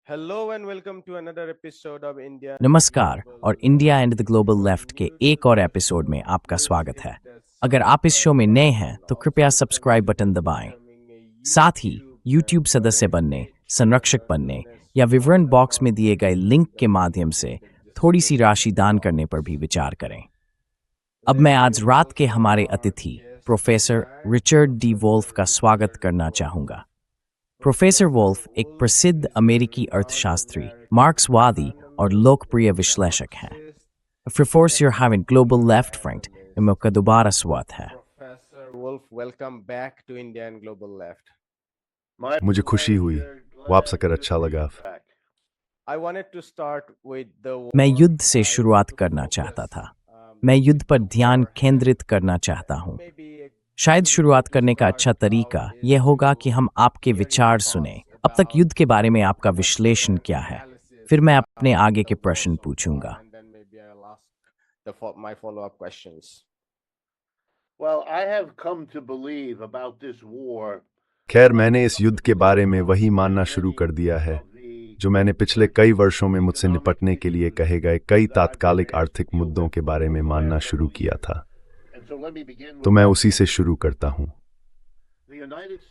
Hello and welcome to another episode of India. नमस्कार और India and the global left के एक और एपिसोड में आपका स्वागत है। अगर आप इस शो में नए हैं तो कृपया सब्सक्राइब बटन दबाएं। साथ ही YouTube सदस्य बनने, संरक्षक बनने या विवरण बॉक्स में दिए गए लिंक के माध्यम से थोड़ी सी राशि दान करने पर भी विचार करें। अब मैं आज रात के हमारे अतिथि प्रोफेसर रिचर्ड डी वोल्फ का स्वागत करना चाहूंगा। प्रोफेसर वोल्फ एक प्रसिद्ध अमेरिकी अर्थशास्त्री, मार्क्सवादी और लोकप्रिय विश्लेषक हैं। Force you're having global left friend, में आपका दोबारा स्वागत है। Professor Wolf, welcome back to India and Global Left. मुझे खुशी हुई, वापस आकर अच्छा लगा। I wanted to start with the मैं युद्ध से शुरुआत करना चाहता था। मैं युद्ध पर ध्यान केंद्रित करना चाहता हूँ। शायद शुरुआत करने का अच्छा तरीका यह होगा कि हम आपके विचार सुने। अब तक युद्ध के बारे में आपका विश्लेषण क्या है? फिर मैं अपने आगे के प्रश्न पूछूंगा। and then maybe I'll ask my follow-up questions. Well, I have come to believe about this war. खैर, मैंने इस युद्ध के बारे में वही मानना शुरू कर दिया है जो मैंने पिछले कई वर्षों में मुझसे निपटने के लिए कहे गए कई तात्कालिक आर्थिक मुद्दों के बारे में मानना शुरू किया था। तो मैं उसी से शुरू करता हूँ।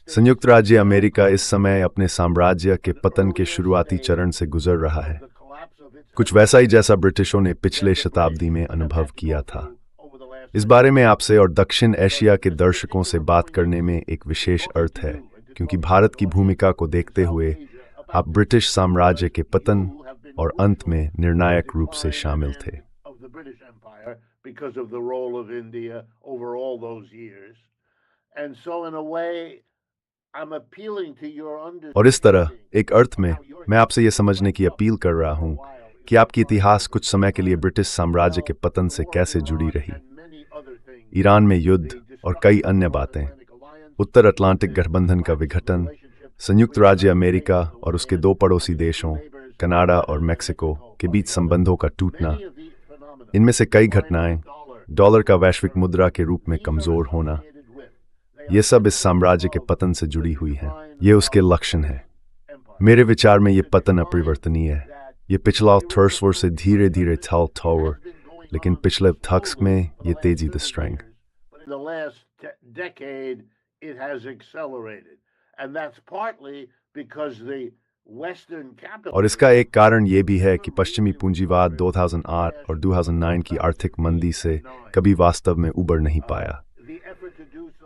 संयुक्त राज्य अमेरिका इस समय अपने साम्राज्य के पतन के शुरुआती चरण से गुजर रहा है, कुछ वैसा ही जैसा ब्रिटिशों ने पिछले शताब्दी में अनुभव किया था। इस बारे में आपसे और दक्षिण एशिया के दर्शकों से बात करने में एक विशेष अर्थ है, क्योंकि भारत की भूमिका को देखते हुए आप ब्रिटिश साम्राज्य के पतन और अंत में निर्णायक रूप से शामिल थे। Because of the role of India over all those years. And so in a way, I'm appealing to your understanding. और इस तरह एक अर्थ में मैं आपसे ये समझने की अपील कर रहा हूँ कि आपकी इतिहास कुछ समय के लिए ब्रिटिश साम्राज्य के पतन से कैसे जुड़ी रही। ईरान में युद्ध और कई अन्य बातें, उत्तर अटलांटिक गठबंधन का विघटन, संयुक्त राज्य अमेरिका और उसके दो पड़ोसी देशों कनाडा और मेक्सिको के बीच संबंधों का टूटना, इनमें से कई घटनाएं, डॉलर का वैश्विक मुद्रा के रूप में कमजोर होना, ये सब इस साम्राज्य के पतन से जुड़ी हुई हैं। ये उसके लक्षण हैं। मेरे विचार में ये पतन अपरिवर्तनीय है। ये पिछला थर्सवर से धीरे धीरे थल टॉवर, लेकिन पिछले थक्स में ये तेजी the string. In the last decade, it has accelerated. And that's partly because the Western capital. और इसका एक कारण ये भी है कि पश्चिमी पूंजीवाद 2008 और 2009 की आर्थिक मंदी से कभी वास्तव में उबर नहीं पाया।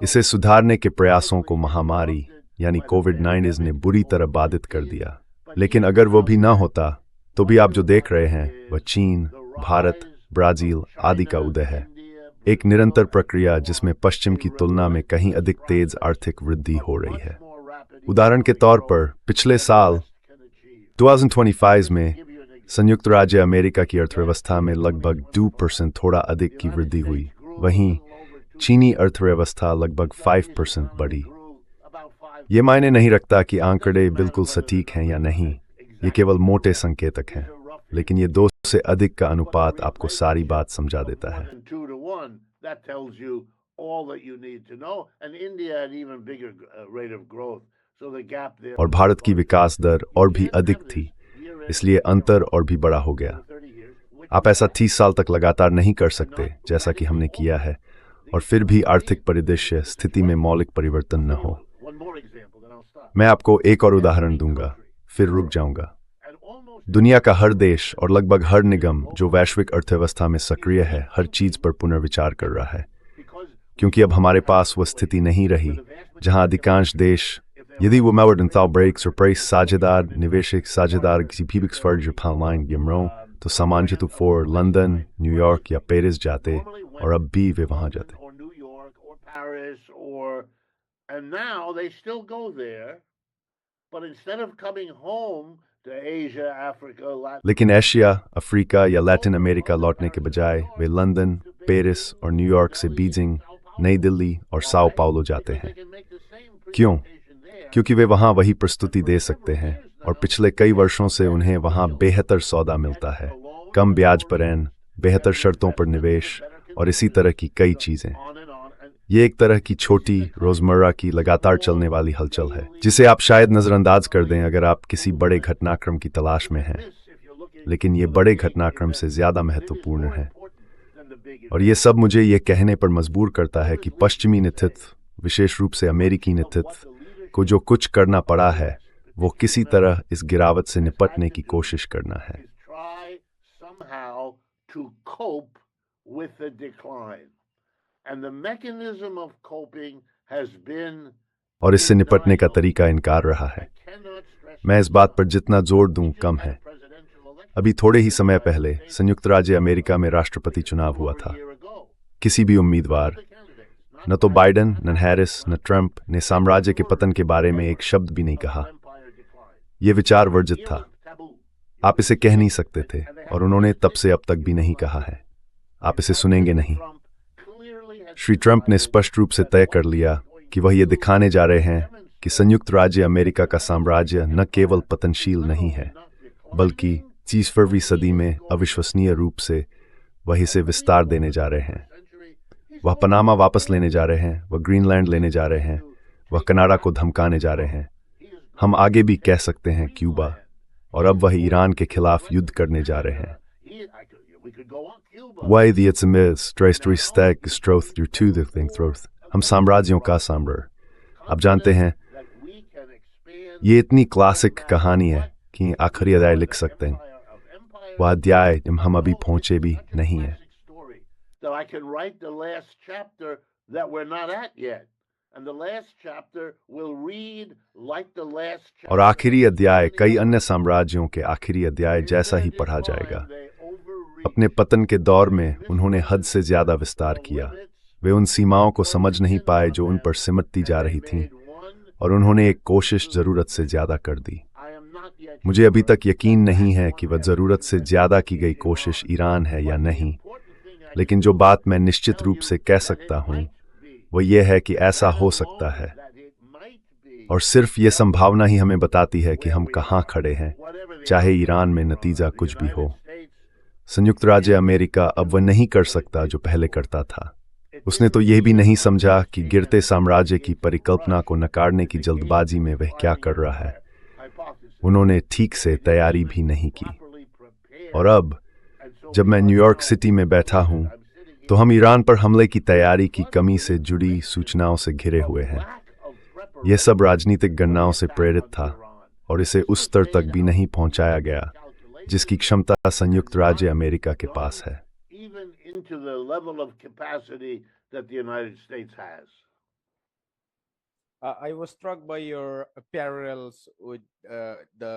इसे सुधारने के प्रयासों को महामारी यानी कोविड-19 ने बुरी तरह बाधित कर दिया। लेकिन अगर वो भी ना होता तो भी आप जो देख रहे हैं वह चीन, भारत, ब्राजील आदि का उदय है, एक निरंतर प्रक्रिया जिसमें पश्चिम की तुलना में कहीं अधिक तेज आर्थिक वृद्धि हो रही है। उदाहरण के तौर पर पिछले साल 2025 में संयुक्त राज्य अमेरिका की अर्थव्यवस्था में लगभग 2% थोड़ा अधिक की वृद्धि हुई। वहीं चीनी अर्थव्यवस्था लगभग 5% बढ़ी। ये मायने नहीं रखता कि आंकड़े बिल्कुल सटीक हैं या नहीं, ये केवल मोटे संकेतक हैं, लेकिन ये 2 से अधिक का अनुपात आपको सारी बात समझा देता है। 2 to 1, that tells you all that you need to know. And India had even bigger rate of growth. So the gap there. और भारत की विकास दर और भी अधिक थी, इसलिए अंतर और भी बड़ा हो गया। आप ऐसा 30 साल तक लगातार नहीं कर सकते जैसा कि हमने किया है, और फिर भी आर्थिक परिदृश्य स्थिति में मौलिक परिवर्तन न हो। मैं आपको एक और उदाहरण दूंगा, फिर रुक जाऊंगा। दुनिया का हर देश और लगभग हर निगम जो वैश्विक अर्थव्यवस्था में सक्रिय है, हर चीज पर पुनर्विचार कर रहा है, क्योंकि अब हमारे पास वह स्थिति नहीं रही जहां अधिकांश देश, यदि वो मेवरडेंथाल ब्रेक्स और प्राइस साझेदार निवेशक साझेदार किसी भी एक्सपर्ट जापान लाइन गिमरों तो सामान्य तो फोर लंदन, न्यूयॉर्क या पेरिस जाते, और अब भी वे वहां जाते। Or New York or Paris and now they still go there, but instead of coming home to Asia, Africa, Latin. लेकिन एशिया, अफ्रीका या लैटिन अमेरिका लौटने के बजाय वे लंदन, पेरिस और न्यूयॉर्क से बीजिंग, नई दिल्ली और साओ पाउलो जाते हैं। क्यों? क्योंकि वे वहां वही प्रस्तुति दे सकते हैं, और पिछले कई वर्षों से उन्हें वहां बेहतर सौदा मिलता है, कम ब्याज पर ऋण, बेहतर शर्तों पर निवेश और इसी तरह की कई चीजें। ये एक तरह की छोटी रोजमर्रा की लगातार चलने वाली हलचल है जिसे आप शायद नजरअंदाज कर दें अगर आप किसी बड़े घटनाक्रम की तलाश में हैं, लेकिन ये बड़े घटनाक्रम से ज्यादा महत्वपूर्ण है। और ये सब मुझे ये कहने पर मजबूर करता है कि पश्चिमी नेतृत्व, विशेष रूप से अमेरिकी नेतृत्व को जो कुछ करना पड़ा है वो किसी तरह इस गिरावट से निपटने की कोशिश करना है। और इससे निपटने का तरीका इनकार रहा है। मैं इस बात पर जितना जोर दूं कम है। अभी थोड़े ही समय पहले संयुक्त राज्य अमेरिका में राष्ट्रपति चुनाव हुआ था। किसी भी उम्मीदवार, न तो बाइडेन, न हैरिस, न ट्रंप ने साम्राज्य के पतन के बारे में एक शब्द भी नहीं कहा। यह विचार वर्जित था। आप इसे कह नहीं सकते थे और उन्होंने तब से अब तक भी नहीं कहा है। आप इसे सुनेंगे नहीं। श्री ट्रंप ने स्पष्ट रूप से तय कर लिया कि वह ये दिखाने जा रहे हैं कि संयुक्त राज्य अमेरिका का साम्राज्य न केवल पतनशील नहीं है, बल्कि 20वीं सदी में अविश्वसनीय रूप से वह इसे विस्तार देने जा रहे हैं। वह पनामा वापस लेने जा रहे हैं, वह ग्रीनलैंड लेने जा रहे हैं, वह कनाडा को धमकाने जा रहे हैं। हम आगे भी कह सकते हैं क्यूबा, और अब वह ईरान के खिलाफ युद्ध करने जा रहे हैं। हम साम्राज्यों का साम्राज्य। आप जानते हैं, ये इतनी क्लासिक कहानी है कि आखिरी अध्याय लिख सकते हैं। वह अध्याय जब हम अभी पहुंचे भी नहीं है। और आखिरी अध्याय कई अन्य साम्राज्यों के आखिरी अध्याय जैसा ही पढ़ा जाएगा। अपने पतन के दौर में उन्होंने हद से ज्यादा विस्तार किया। वे उन सीमाओं को समझ नहीं पाए जो उन पर सिमटती जा रही थीं, और उन्होंने एक कोशिश जरूरत से ज्यादा कर दी। मुझे अभी तक यकीन नहीं है कि वह जरूरत से ज्यादा की गई कोशिश ईरान है या नहीं, लेकिन जो बात मैं निश्चित रूप से कह सकता हूं वो ये है कि ऐसा हो सकता है। और सिर्फ ये संभावना ही हमें बताती है कि हम कहां खड़े हैं, चाहे ईरान में नतीजा कुछ भी हो। संयुक्त राज्य अमेरिका अब वह नहीं कर सकता जो पहले करता था। उसने तो यह भी नहीं समझा कि गिरते साम्राज्य की परिकल्पना को नकारने की जल्दबाजी में वह क्या कर रहा है। उन्होंने ठीक से तैयारी भी नहीं की। और अब जब मैं न्यूयॉर्क सिटी में बैठा हूं, तो हम ईरान पर हमले की तैयारी की कमी से जुड़ी सूचनाओं से घिरे हुए हैं। यह सब राजनीतिक गणनाओं से प्रेरित था, और इसे उस स्तर तक भी नहीं पहुंचाया गया जिसकी क्षमता संयुक्त राज्य अमेरिका के पास है।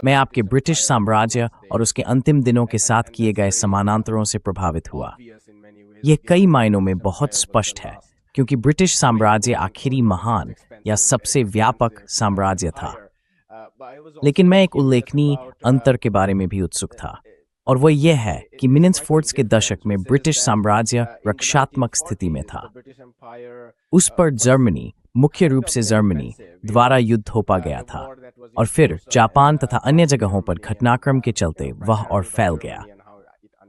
मैं आपके ब्रिटिश साम्राज्य और उसके अंतिम दिनों के साथ किए गए समानांतरों से प्रभावित हुआ। यह कई मायनों में बहुत स्पष्ट है, क्योंकि ब्रिटिश साम्राज्य आखिरी महान या सबसे व्यापक साम्राज्य था। लेकिन मैं एक उल्लेखनीय अंतर के बारे में भी उत्सुक था, और वह यह है कि मिनेंसफोर्ड्स के दशक में ब्रिटिश साम्राज्य रक्षात्मक स्थिति में था। उस पर जर्मनी, मुख्य रूप से जर्मनी द्वारा युद्ध थोपा गया था, और फिर जापान तथा अन्य जगहों पर घटनाक्रम के चलते वह और फैल गया।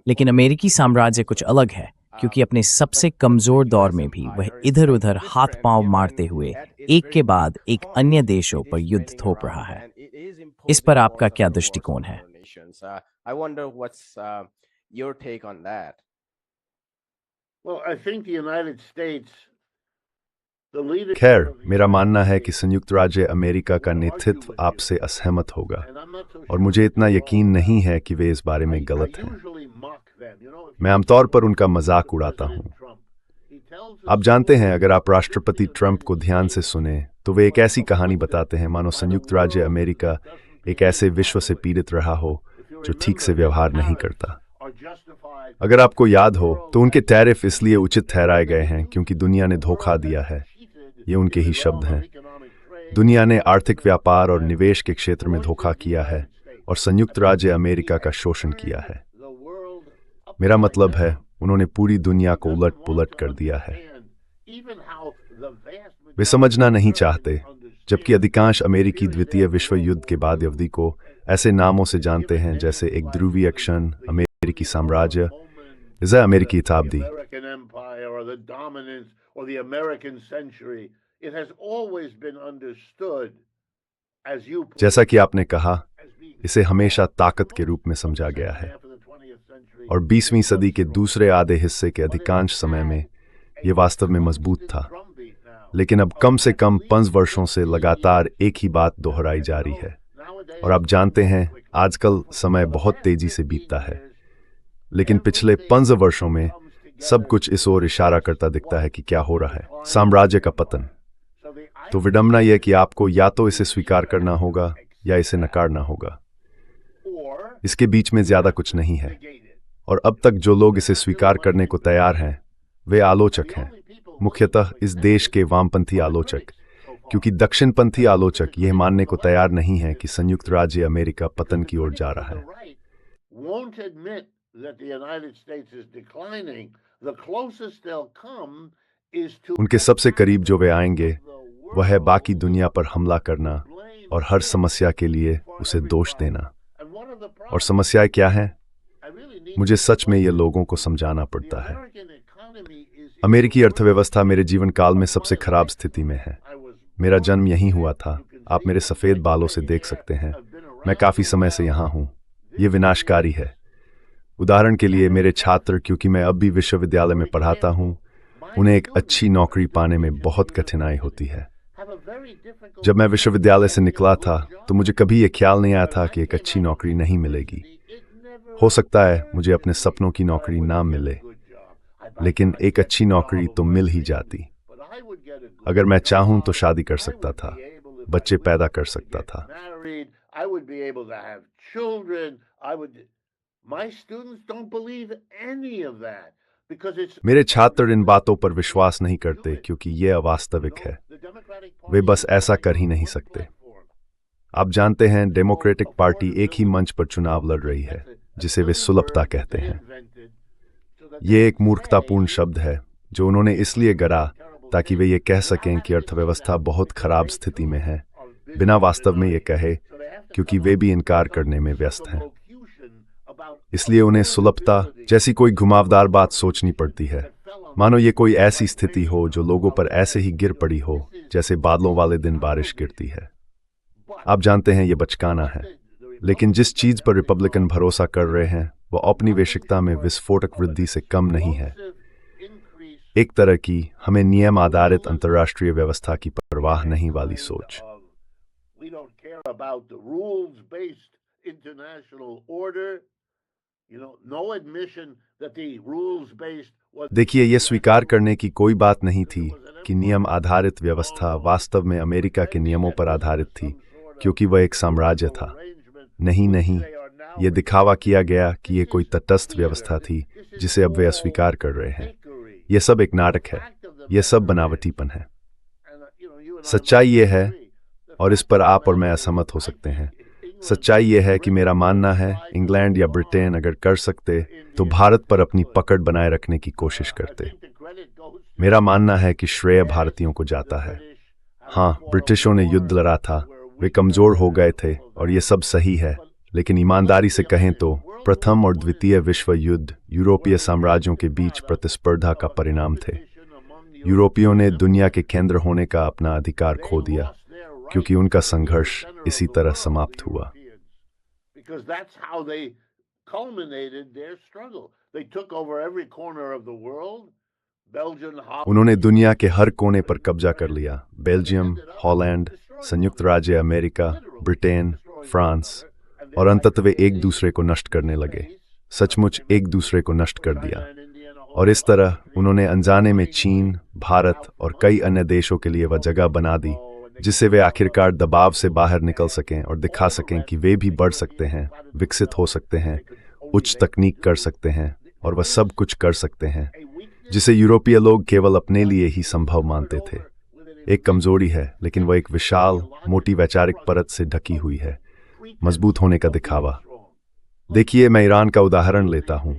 लेकिन अमेरिकी साम्राज्य कुछ अलग है, क्योंकि अपने सबसे कमजोर दौर में भी वह इधर उधर हाथ पांव मारते हुए एक के बाद एक अन्य देशों पर युद्ध थोप रहा है। इस पर आपका क्या दृष्टिकोण है? खैर, मेरा मानना है कि संयुक्त राज्य अमेरिका का नेतृत्व आपसे असहमत होगा, और मुझे इतना यकीन नहीं है कि वे इस बारे में गलत हैं। मैं आमतौर पर उनका मजाक उड़ाता हूं। आप जानते हैं, अगर आप राष्ट्रपति ट्रंप को ध्यान से सुने तो वे एक ऐसी कहानी बताते हैं मानो संयुक्त राज्य अमेरिका एक ऐसे विश्व से पीड़ित रहा हो जो ठीक से व्यवहार नहीं करता। अगर आपको याद हो तो उनके टैरिफ इसलिए उचित ठहराए गए हैं क्योंकि दुनिया ने धोखा दिया है। ये उनके ही शब्द हैं। दुनिया ने आर्थिक व्यापार और निवेश के क्षेत्र में धोखा किया है और संयुक्त राज्य अमेरिका का शोषण किया है। मेरा मतलब है, उन्होंने पूरी दुनिया को उलट पुलट कर दिया है। वे समझना नहीं चाहते, जबकि अधिकांश अमेरिकी द्वितीय विश्व युद्ध के बाद अवधि को ऐसे नामों से जानते हैं जैसे एक ध्रुवीय क्षण, अमेरिकी साम्राज्य, अमेरिकी शताब्दी। or the American century. It has always been understood, as you put जैसा कि आपने कहा, as being इसे हमेशा ताकत के रूप में समझा गया है half of the 20th century, और 20वीं सदी के दूसरे आधे हिस्से के अधिकांश समय में ये वास्तव में मजबूत था। drumbeat now. लेकिन अब कम से कम 5 वर्षों से लगातार एक ही बात दोहराई जा रही है। Nowadays, और आप जानते हैं, आजकल समय बहुत तेजी से बीतता है, लेकिन पिछले 5 वर्षों में सब कुछ इस ओर इशारा करता दिखता है कि क्या हो रहा है, साम्राज्य का पतन। so the तो विडंबना यह कि आपको या तो इसे स्वीकार करना होगा या इसे नकारना होगा, or इसके बीच में ज्यादा कुछ नहीं है। negate it. और अब तक जो लोग इसे स्वीकार करने को तैयार हैं वे आलोचक हैं, मुख्यतः इस देश के वामपंथी आलोचक, क्योंकि दक्षिणपंथी आलोचक यह मानने को तैयार नहीं हैं कि संयुक्त राज्य अमेरिका पतन की ओर जा रहा है। The right won't admit that the United States is declining. The closest they'll come is to उनके सबसे करीब जो वे आएंगे वह है बाकी दुनिया पर हमला करना blame और हर समस्या के लिए उसे दोष देना। and one of the और problems समस्याएं क्या हैं? I really need मुझे सच में ये लोगों को समझाना the पड़ता है। American economy is अमेरिकी अर्थव्यवस्था मेरे जीवन काल में सबसे खराब स्थिति में है। I was मेरा जन्म यहीं हुआ था, आप मेरे सफेद बालों से देख सकते हैं। मैं काफी समय से यहाँ हूँ। ये विनाशकारी है। उदाहरण के लिए मेरे छात्र, क्योंकि मैं अब भी विश्वविद्यालय में पढ़ाता हूँ, उन्हें एक अच्छी नौकरी पाने में बहुत कठिनाई होती है। have a very difficult जब मैं विश्वविद्यालय से निकला था तो मुझे कभी ये ख्याल नहीं आया था कि एक अच्छी नौकरी नहीं मिलेगी। it never हो सकता है मुझे अपने सपनों की नौकरी ना मिले, good job. I लेकिन एक अच्छी नौकरी तो मिल ही जाती। but I would get a good अगर मैं चाहूं तो शादी कर I सकता would था, be able, if I बच्चे really पैदा wanted कर to सकता get था। married, I would be able to have children. I would. My students don't believe any of that because it's मेरे छात्र इन बातों पर विश्वास नहीं करते क्योंकि ये अवास्तविक है। the Democratic वे Party बस is ऐसा कर ही on नहीं one सकते। platform. आप जानते हैं, डेमोक्रेटिक पार्टी एक ही मंच पर चुनाव लड़ रही है, जिसे वे सुलभता कहते हैं। ये एक मूर्खतापूर्ण शब्द है जो उन्होंने इसलिए गढ़ा ताकि वे ये कह सकें कि अर्थव्यवस्था बहुत खराब स्थिति में है, बिना वास्तव में ये कहे, क्योंकि वे भी इनकार करने में व्यस्त हैं। इसलिए उन्हें सुलभता जैसी कोई घुमावदार बात सोचनी पड़ती है, मानो ये कोई ऐसी स्थिति हो जो लोगों पर ऐसे ही गिर पड़ी हो जैसे बादलों वाले दिन बारिश गिरती है। आप जानते हैं ये बचकाना है, लेकिन जिस चीज पर रिपब्लिकन भरोसा कर रहे हैं वह औपनिवेशिकता में विस्फोटक वृद्धि से कम नहीं है। एक तरह की हमें नियम आधारित अंतर्राष्ट्रीय व्यवस्था की परवाह नहीं वाली सोच। We don't care about the rules-based international order. No admission that the rules-based was. देखिए, यह स्वीकार करने की कोई बात नहीं थी कि नियम आधारित व्यवस्था वास्तव में अमेरिका के नियमों पर आधारित थी, क्योंकि वह एक साम्राज्य था। नहीं नहीं, यह दिखावा किया गया कि यह कोई तटस्थ व्यवस्था थी जिसे अब वे अस्वीकार कर रहे हैं। यह सब एक नाटक है, यह सब बनावटीपन है। सच्चाई यह है, और इस पर आप और मैं असहमत हो सकते हैं, सच्चाई यह है कि मेरा मानना है इंग्लैंड या ब्रिटेन अगर कर सकते तो भारत पर अपनी पकड़ बनाए रखने की कोशिश करते। मेरा मानना है कि श्रेय भारतीयों को जाता है। हाँ, ब्रिटिशों ने युद्ध लड़ा था, वे कमजोर हो गए थे और ये सब सही है, लेकिन ईमानदारी से कहें तो प्रथम और द्वितीय विश्व युद्ध यूरोपीय साम्राज्यों के बीच प्रतिस्पर्धा का परिणाम थे। यूरोपियों ने दुनिया के केंद्र होने का अपना अधिकार खो दिया, क्योंकि उनका संघर्ष इसी तरह समाप्त हुआ। Because that's how they culminated their struggle. They took over every corner of the world. Belgium, Holland, उन्होंने दुनिया के हर कोने पर कब्जा कर लिया। बेल्जियम, हॉलैंड, संयुक्त राज्य अमेरिका, ब्रिटेन, फ्रांस, और अंततः वे एक दूसरे को नष्ट करने लगे। सचमुच एक दूसरे को नष्ट कर दिया। और इस तरह उन्होंने अनजाने में चीन, भारत और कई अन्य देशों के लिए वह जगह बना दी जिससे वे आखिरकार दबाव से बाहर निकल सकें और दिखा सकें कि वे भी बढ़ सकते हैं, विकसित हो सकते हैं, उच्च तकनीक कर सकते हैं और वह सब कुछ कर सकते हैं जिसे यूरोपीय लोग केवल अपने लिए ही संभव मानते थे। एक कमजोरी है, लेकिन वह एक विशाल, मोटी वैचारिक परत से ढकी हुई है, मजबूत होने का दिखावा। देखिए, मैं ईरान का उदाहरण लेता हूँ।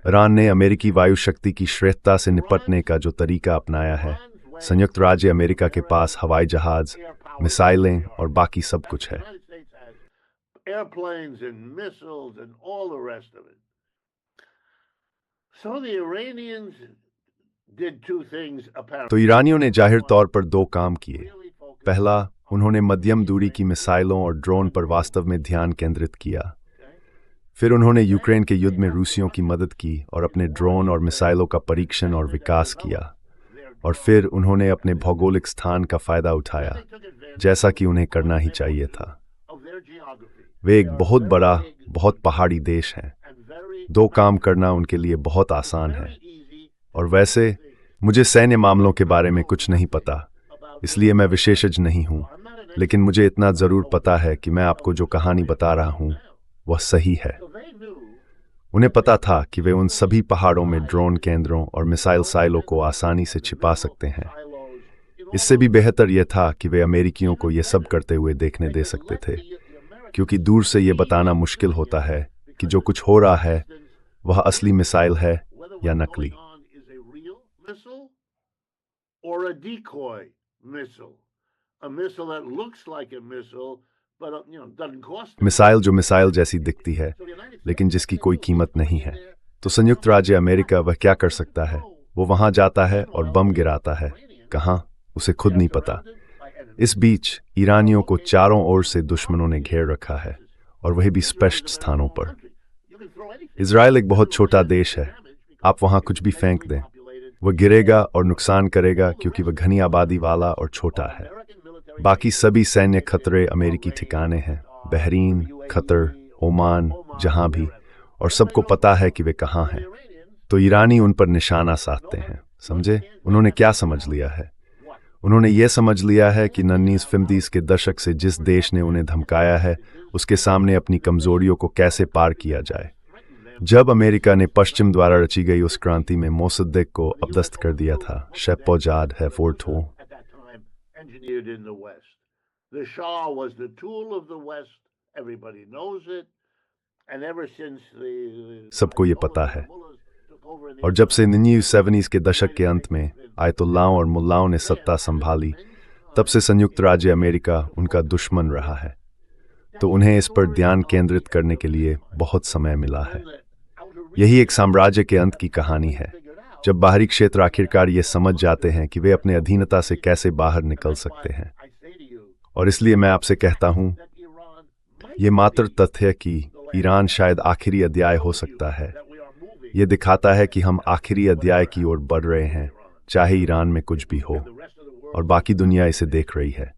ईरान ने अमेरिकी वायु शक्ति की श्रेष्ठता से निपटने का जो तरीका अपनाया है, संयुक्त राज्य अमेरिका के पास हवाई जहाज, मिसाइलें और बाकी सब कुछ है। airplanes and missiles and all the rest of it. So the Iranians did two things तो apparently. ईरानियों ने जाहिर तौर पर दो काम किए। पहला, उन्होंने मध्यम दूरी की मिसाइलों और ड्रोन पर वास्तव में ध्यान केंद्रित किया। फिर उन्होंने यूक्रेन के युद्ध में रूसियों की मदद की और अपने ड्रोन और मिसाइलों का परीक्षण और विकास किया। और फिर उन्होंने अपने भौगोलिक स्थान का फायदा उठाया, जैसा कि उन्हें करना ही चाहिए था। वे एक बहुत बड़ा, बहुत पहाड़ी देश हैं। दो काम करना उनके लिए बहुत आसान है। और वैसे मुझे सैन्य मामलों के बारे में कुछ नहीं पता, इसलिए मैं विशेषज्ञ नहीं हूँ, लेकिन मुझे इतना ज़रूर पता है कि मैं आपको जो कहानी बता रहा हूँ वह सही है। उन्हें पता था कि वे उन सभी पहाड़ों में ड्रोन केंद्रों और मिसाइल साइलों को आसानी से छिपा सकते हैं। इससे भी बेहतर यह था कि वे अमेरिकियों को यह सब करते हुए देखने दे सकते थे, क्योंकि दूर से यह बताना मुश्किल होता है कि जो कुछ हो रहा है वह असली मिसाइल है या नकली। Or a decoy missile, a missile that looks like a missile, but doesn't cost. Missile जो मिसाइल जैसी दिखती है लेकिन जिसकी कोई कीमत नहीं है। तो संयुक्त राज्य अमेरिका वह क्या कर सकता है? वो वहां जाता है और बम गिराता है। कहां? उसे खुद नहीं पता। इस बीच ईरानियों को चारों ओर से दुश्मनों ने घेर रखा है, और वह भी स्पष्ट स्थानों पर। इजराइल एक बहुत छोटा देश है। आप वहां कुछ भी फेंक दें, वह गिरेगा और नुकसान करेगा, क्योंकि वह घनी आबादी वाला और छोटा है। बाकी सभी सैन्य खतरे अमेरिकी ठिकाने हैं, बहरीन, कतर, ओमान, जहां भी, और सबको पता है कि वे कहां हैं। तो ईरानी उन पर निशाना साधते हैं। समझे? उन्होंने क्या समझ लिया है? उन्होंने ये समझ लिया है कि 1950 के दशक से जिस देश ने उन्हें धमकाया है, उसके सामने अपनी कमजोरियों को कैसे पार किया जाए। जब अमेरिका ने पश्चिम द्वारा रची गई उस क्रांति में मोसद्देक को अपदस्थ कर दिया था, शेपोजाद है फोर्टो, Engineered in the West. The Shah was the tool of the West. Everybody knows it. And ever since the सबको ये पता है। और जब से 1970s के दशक के अंत में आयतुल्लाहों और मुल्लाओं ने सत्ता संभाली, तब से संयुक्त राज्य अमेरिका उनका दुश्मन रहा है। तो उन्हें इस पर ध्यान केंद्रित करने के लिए बहुत समय मिला है। यही एक साम्राज्य के अंत की कहानी है, जब बाहरी क्षेत्र आखिरकार ये समझ जाते हैं कि वे अपने अधीनता से कैसे बाहर निकल सकते हैं। और इसलिए मैं आपसे कहता हूं, ये मात्र तथ्य कि ईरान शायद आखिरी अध्याय हो सकता है, ये दिखाता है कि हम आखिरी अध्याय की ओर बढ़ रहे हैं, चाहे ईरान में कुछ भी हो, और बाकी दुनिया इसे देख रही है।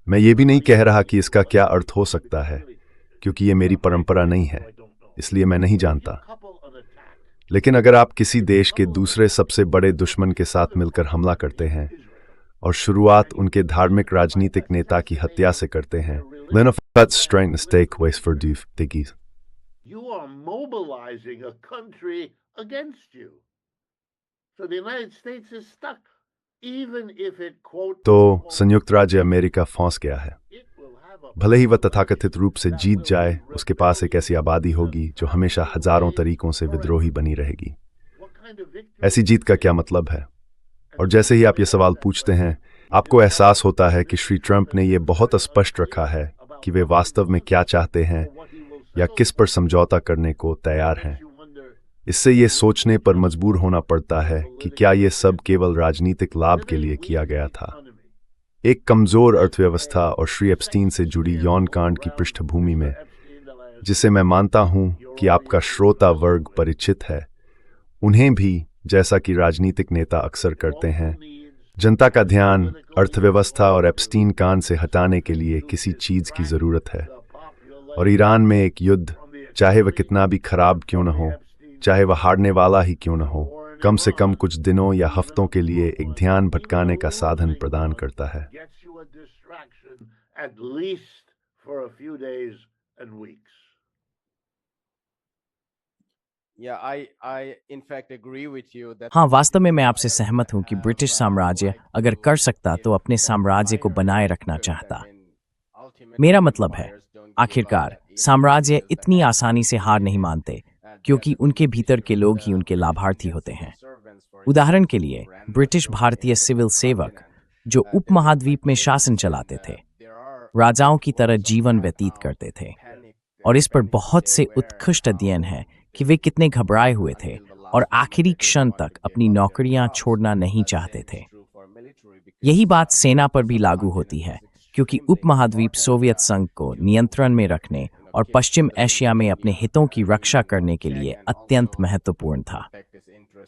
मैं ये भी नहीं कह रहा कि इसका क्या अर्थ हो सकता है, क्योंकि ये मेरी परंपरा नहीं है, इसलिए मैं नहीं जानता। लेकिन अगर आप किसी देश के दूसरे सबसे बड़े दुश्मन के साथ मिलकर हमला करते हैं और शुरुआत उनके धार्मिक राजनीतिक नेता की हत्या से करते हैं, you are mobilizing a country against you. So the United States is stuck, even if it quote. तो संयुक्त राज्य अमेरिका फंस गया है। भले ही वह तथाकथित रूप से जीत जाए, उसके पास एक ऐसी आबादी होगी जो हमेशा हजारों तरीकों से विद्रोही बनी रहेगी। ऐसी जीत का क्या मतलब है? और जैसे ही आप ये सवाल पूछते हैं, आपको एहसास होता है कि श्री ट्रंप ने यह बहुत स्पष्ट रखा है कि वे वास्तव में क्या चाहते हैं या किस पर समझौता करने को तैयार हैं। इससे ये सोचने पर मजबूर होना पड़ता है कि क्या ये सब केवल राजनीतिक लाभ के लिए किया गया था। एक कमजोर अर्थव्यवस्था और श्री एप्स्टीन से जुड़ी यौन कांड की पृष्ठभूमि में, जिसे मैं मानता हूं कि आपका श्रोता वर्ग परिचित है, उन्हें भी, जैसा कि राजनीतिक नेता अक्सर करते हैं, जनता का ध्यान अर्थव्यवस्था और एप्स्टीन कांड से हटाने के लिए किसी चीज की जरूरत है। और ईरान में एक युद्ध, चाहे वह कितना भी खराब क्यों न हो, चाहे वह हारने वाला ही क्यों न हो, कम से कम कुछ दिनों या हफ्तों के लिए एक ध्यान भटकाने का साधन प्रदान करता है। हाँ, वास्तव में मैं आपसे सहमत हूँ कि ब्रिटिश साम्राज्य अगर कर सकता तो अपने साम्राज्य को बनाए रखना चाहता। मेरा मतलब है, आखिरकार साम्राज्य इतनी आसानी से हार नहीं मानते, क्योंकि उनके भीतर के लोग ही उनके लाभार्थी होते हैं। उदाहरण के लिए, ब्रिटिश भारतीय सिविल सेवक जो उपमहाद्वीप में शासन चलाते थे, राजाओं की तरह जीवन व्यतीत करते थे, और इस पर बहुत से उत्कृष्ट अध्ययन हैं कि वे कितने घबराए हुए थे और आखिरी क्षण तक अपनी नौकरियां छोड़ना नहीं चाहते थे। यही बात सेना पर भी लागू होती है, क्योंकि उपमहाद्वीप सोवियत संघ को नियंत्रण में रखने और पश्चिम एशिया में अपने हितों की रक्षा करने के लिए अत्यंत महत्वपूर्ण था।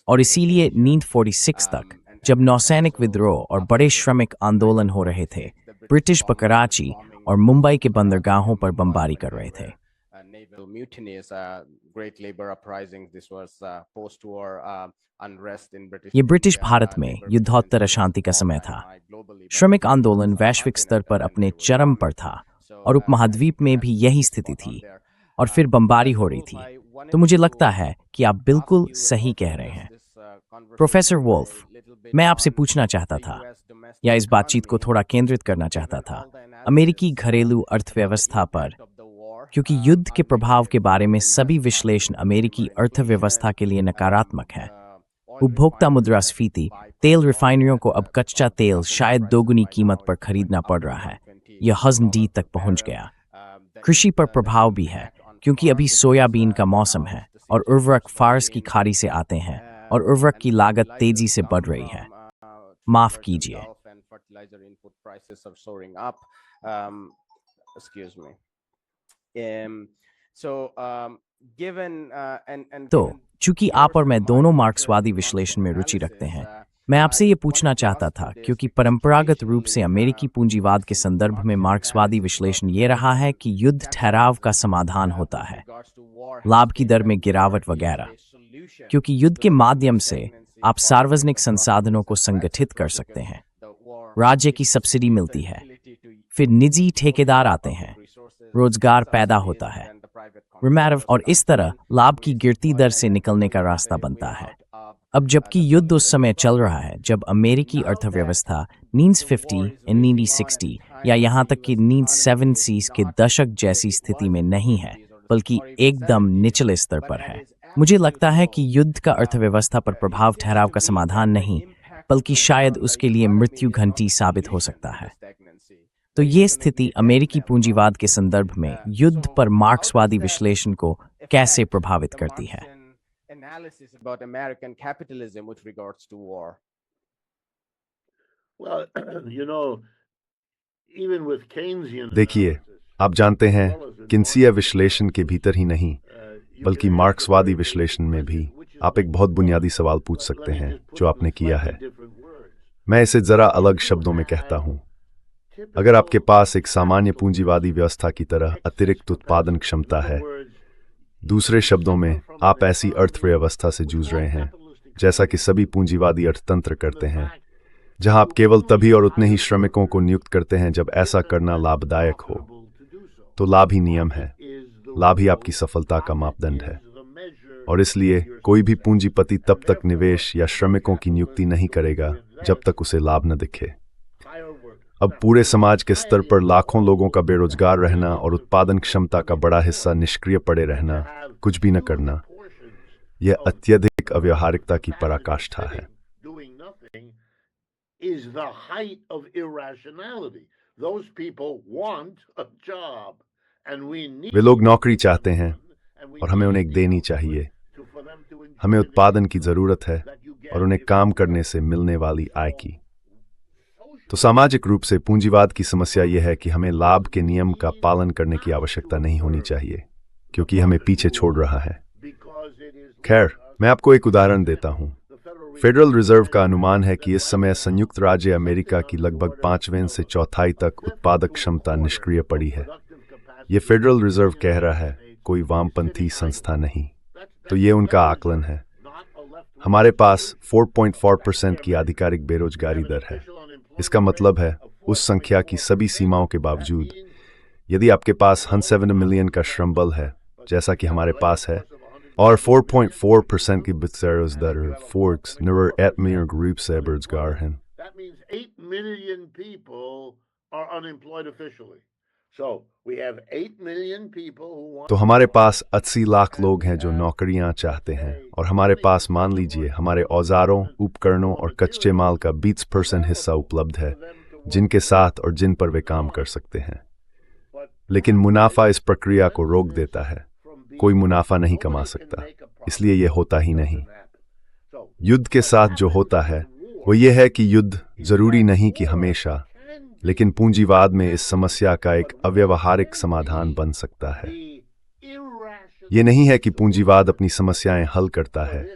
और इसीलिए नींद 46 तक, जब नौसैनिक विद्रोह और बड़े श्रमिक आंदोलन हो रहे थे, ब्रिटिश कराची और मुंबई के बंदरगाहों पर बमबारी कर रहे थे। ये ब्रिटिश भारत में युद्धोत्तर अशांति का समय था। श्रमिक आंदोलन वैश्विक स्तर पर अपने चरम पर था और उपमहाद्वीप में भी यही स्थिति थी, और फिर बमबारी हो रही थी। तो मुझे लगता है कि आप बिल्कुल सही कह रहे हैं। प्रोफेसर वोल्फ, मैं आपसे पूछना चाहता था, या इस बातचीत को थोड़ा केंद्रित करना चाहता था, अमेरिकी घरेलू अर्थव्यवस्था पर, क्योंकि युद्ध के प्रभाव के बारे में सभी विश्लेषण अमेरिकी अर्थव्यवस्था के लिए नकारात्मक है। उपभोक्ता मुद्रास्फीति, तेल रिफाइनरियों को अब कच्चा तेल शायद दोगुनी कीमत पर खरीदना पड़ रहा है। यह हज़म डी तक पहुंच गया। कृषि पर प्रभाव भी है, क्योंकि अभी सोयाबीन का मौसम है और उर्वरक फारस की खाड़ी से आते हैं और उर्वरक की लागत तेजी से बढ़ रही है। माफ कीजिए। तो चूंकि आप और मैं दोनों मार्क्सवादी विश्लेषण में रुचि रखते हैं, मैं आपसे ये पूछना चाहता था, क्योंकि परंपरागत रूप से अमेरिकी पूंजीवाद के संदर्भ में मार्क्सवादी विश्लेषण ये रहा है कि युद्ध ठहराव का समाधान होता है, लाभ की दर में गिरावट वगैरह, क्योंकि युद्ध के माध्यम से आप सार्वजनिक संसाधनों को संगठित कर सकते हैं, राज्य की सब्सिडी मिलती है, फिर निजी ठेकेदार आते हैं, रोजगार पैदा होता है, और इस तरह लाभ की गिरती दर से निकलने का रास्ता बनता है। अब जबकि युद्ध उस समय चल रहा है जब अमेरिकी अर्थव्यवस्था नीड्स 50 नीडी 60 या यहाँ तक कि नीड्स 70s के दशक जैसी स्थिति में नहीं है, बल्कि एकदम निचले स्तर पर है। मुझे लगता है कि युद्ध का अर्थव्यवस्था पर प्रभाव ठहराव का समाधान नहीं, बल्कि शायद उसके लिए मृत्यु घंटी साबित हो सकता है। तो ये स्थिति अमेरिकी पूंजीवाद के संदर्भ में युद्ध पर मार्क्सवादी विश्लेषण को कैसे प्रभावित करती है? देखिए, आप जानते हैं, किन्सीय विश्लेषण के भीतर ही नहीं, बल्कि मार्क्सवादी विश्लेषण में भी आप एक बहुत बुनियादी सवाल पूछ सकते हैं, जो आपने किया है। मैं इसे जरा अलग शब्दों में कहता हूं। अगर आपके पास एक सामान्य पूंजीवादी व्यवस्था की तरह अतिरिक्त उत्पादन क्षमता है, दूसरे शब्दों में आप ऐसी अर्थव्यवस्था से जूझ रहे हैं, जैसा कि सभी पूंजीवादी अर्थतंत्र करते हैं, जहां आप केवल तभी और उतने ही श्रमिकों को नियुक्त करते हैं जब ऐसा करना लाभदायक हो, तो लाभ ही नियम है, लाभ ही आपकी सफलता का मापदंड है। और इसलिए कोई भी पूंजीपति तब तक निवेश या श्रमिकों की नियुक्ति नहीं करेगा जब तक उसे लाभ न दिखे। अब पूरे समाज के स्तर पर लाखों लोगों का बेरोजगार रहना और उत्पादन क्षमता का बड़ा हिस्सा निष्क्रिय पड़े रहना, कुछ भी न करना, यह अत्यधिक अव्यावहारिकता की पराकाष्ठा है। वे लोग नौकरी चाहते हैं और हमें उन्हें देनी चाहिए। हमें उत्पादन की जरूरत है और उन्हें काम करने से मिलने वाली आय की। तो सामाजिक रूप से पूंजीवाद की समस्या यह है कि हमें लाभ के नियम का पालन करने की आवश्यकता नहीं होनी चाहिए, क्योंकि हमें पीछे छोड़ रहा है। खैर, मैं आपको एक उदाहरण देता हूं। फेडरल रिजर्व का अनुमान है कि इस समय संयुक्त राज्य अमेरिका की लगभग 5वें से चौथाई तक उत्पादक क्षमता निष्क्रिय पड़ी है। यह फेडरल रिजर्व कह रहा है, कोई वामपंथी संस्था नहीं। तो ये उनका आकलन है। हमारे पास 4.4% की आधिकारिक बेरोजगारी दर है। इसका मतलब है, उस संख्या की सभी सीमाओं के बावजूद, यदि आपके पास 107 मिलियन का श्रम बल है, जैसा कि हमारे पास है, और 4.4% की बेरोजगारी दर, फोर्क्स निवर 8 मिलियन गरीब से बेरोजगार हैं। तो हमारे पास 80 लाख लोग हैं जो नौकरियां चाहते हैं, और हमारे पास, मान लीजिए, हमारे औजारों, उपकरणों और कच्चे माल का 20% हिस्सा उपलब्ध है, जिनके साथ और जिन पर वे काम कर सकते हैं। लेकिन मुनाफा इस प्रक्रिया को रोक देता है। कोई मुनाफा नहीं कमा सकता, इसलिए यह होता ही नहीं। युद्ध के साथ जो होता है वो ये है कि युद्ध जरूरी नहीं कि हमेशा, लेकिन पूंजीवाद में इस समस्या का एक अव्यावहारिक समाधान बन सकता है। ये नहीं है कि पूंजीवाद अपनी समस्याएं हल करता है,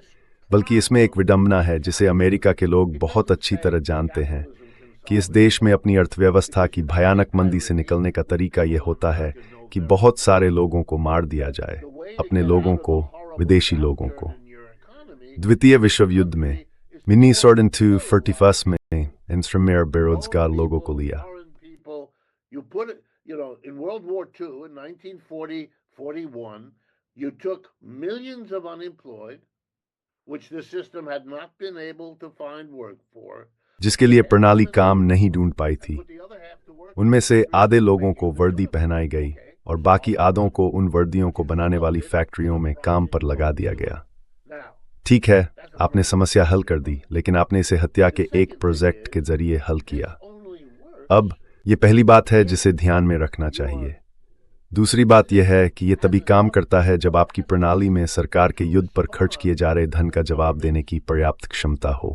बल्कि इसमें एक विडंबना है जिसे अमेरिका के लोग बहुत अच्छी तरह जानते हैं कि इस देश में अपनी अर्थव्यवस्था की भयानक मंदी से निकलने का तरीका यह होता है कि बहुत सारे लोगों को मार दिया जाए, अपने लोगों को, विदेशी लोगों को। द्वितीय विश्व युद्ध में मिनीसोर्डन 41 में इंस्ट्रमेर बेरोजगार लोगों को लिया। In World War II, in 1940-41, you took millions of unemployed, which the system had not been able to find work for. जिसके लिए प्रणाली काम नहीं ढूंढ पाई थी। उनमें से आधे लोगों को वर्दी पहनाई गई और बाकी आधों को उन वर्दियों को बनाने वाली फैक्ट्रियों में काम पर लगा दिया गया। ठीक है, आपने समस्या हल कर दी, लेकिन आपने इसे हत्या के एक प्रोजेक्ट के जरिए हल किया। अब ये पहली बात है जिसे ध्यान में रखना चाहिए। दूसरी बात यह है कि यह तभी काम करता है जब आपकी प्रणाली में सरकार के युद्ध पर खर्च किए जा रहे धन का जवाब देने की पर्याप्त क्षमता हो।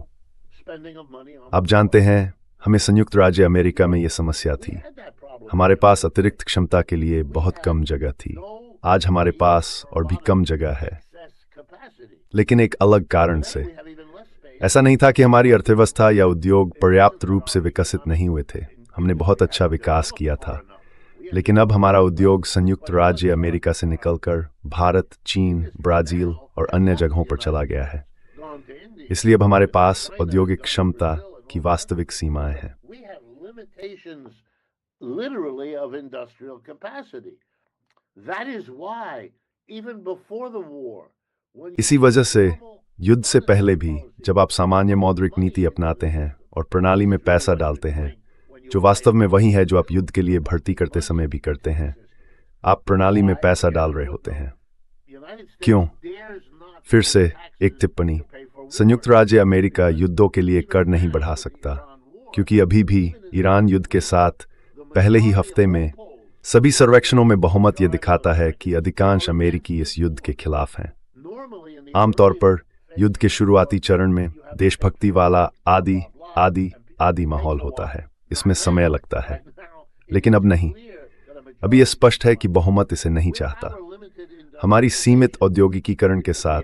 आप जानते हैं, हमें संयुक्त राज्य अमेरिका में यह समस्या थी। हमारे पास अतिरिक्त क्षमता के लिए बहुत कम जगह थी। आज हमारे पास और भी कम जगह है, लेकिन एक अलग कारण से। ऐसा नहीं था कि हमारी अर्थव्यवस्था या उद्योग पर्याप्त रूप से विकसित नहीं हुए थे। हमने बहुत अच्छा विकास किया था, लेकिन अब हमारा उद्योग संयुक्त राज्य अमेरिका से निकलकर भारत, चीन, ब्राजील और अन्य जगहों पर चला गया है। इसलिए अब हमारे पास औद्योगिक क्षमता की वास्तविक सीमाएं हैं। इसी वजह से युद्ध से पहले भी जब आप सामान्य मौद्रिक नीति अपनाते हैं और प्रणाली में पैसा डालते हैं, जो वास्तव में वही है जो आप युद्ध के लिए भर्ती करते समय भी करते हैं, आप प्रणाली में पैसा डाल रहे होते हैं। क्यों? फिर से एक टिप्पणी, संयुक्त राज्य अमेरिका युद्धों के लिए कर नहीं बढ़ा सकता, क्योंकि अभी भी ईरान युद्ध के साथ पहले ही हफ्ते में सभी सर्वेक्षणों में बहुमत यह दिखाता है कि अधिकांश अमेरिकी इस युद्ध के खिलाफ हैं। आमतौर पर युद्ध के शुरुआती चरण में देशभक्ति वाला आदि आदि आदि माहौल होता है। इसमें समय लगता है, लेकिन अब नहीं। अभी यह स्पष्ट है कि बहुमत इसे नहीं चाहता। हमारी सीमित औद्योगिकीकरण के साथ,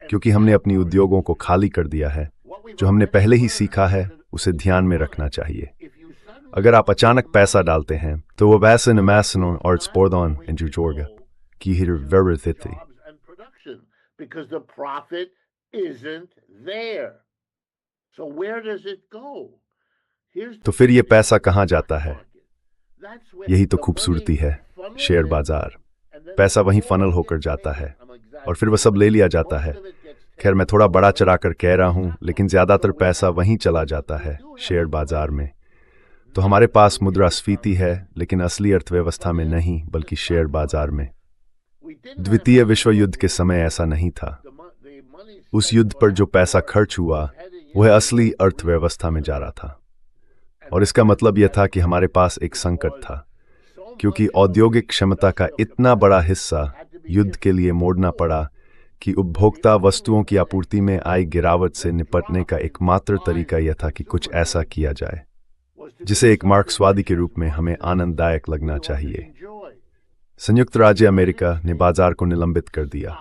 क्योंकि हमने अपनी उद्योगों को खाली कर दिया है, जो हमने पहले ही सीखा है उसे ध्यान में रखना चाहिए। अगर आप अचानक पैसा डालते हैं तो वो वैसे नमैसन और स्पोर्दन इन जूजोर्गा की ही वेरिथिति, because the profit isn't there. So where does it go? तो फिर ये पैसा कहाँ जाता है? यही तो खूबसूरती है शेयर बाजार। पैसा वहीं फनल होकर जाता है और फिर वह सब ले लिया जाता है। खैर, मैं थोड़ा बड़ा चढ़ा कर कह रहा हूँ, लेकिन ज्यादातर पैसा वहीं चला जाता है, शेयर बाजार में। तो हमारे पास मुद्रास्फीति है, लेकिन असली अर्थव्यवस्था में नहीं, बल्कि शेयर बाजार में। द्वितीय विश्व युद्ध के समय ऐसा नहीं था। उस युद्ध पर जो पैसा खर्च हुआ वह असली अर्थव्यवस्था में जा रहा था, और इसका मतलब यह था कि हमारे पास एक संकट था, क्योंकि औद्योगिक क्षमता का इतना बड़ा हिस्सा युद्ध के लिए मोड़ना पड़ा कि उपभोक्ता वस्तुओं की आपूर्ति में आई गिरावट से निपटने का एकमात्र तरीका यह था कि कुछ ऐसा किया जाए जिसे एक मार्क्सवादी के रूप में हमें आनंददायक लगना चाहिए। संयुक्त राज्य अमेरिका ने बाजार को निलंबित कर दिया।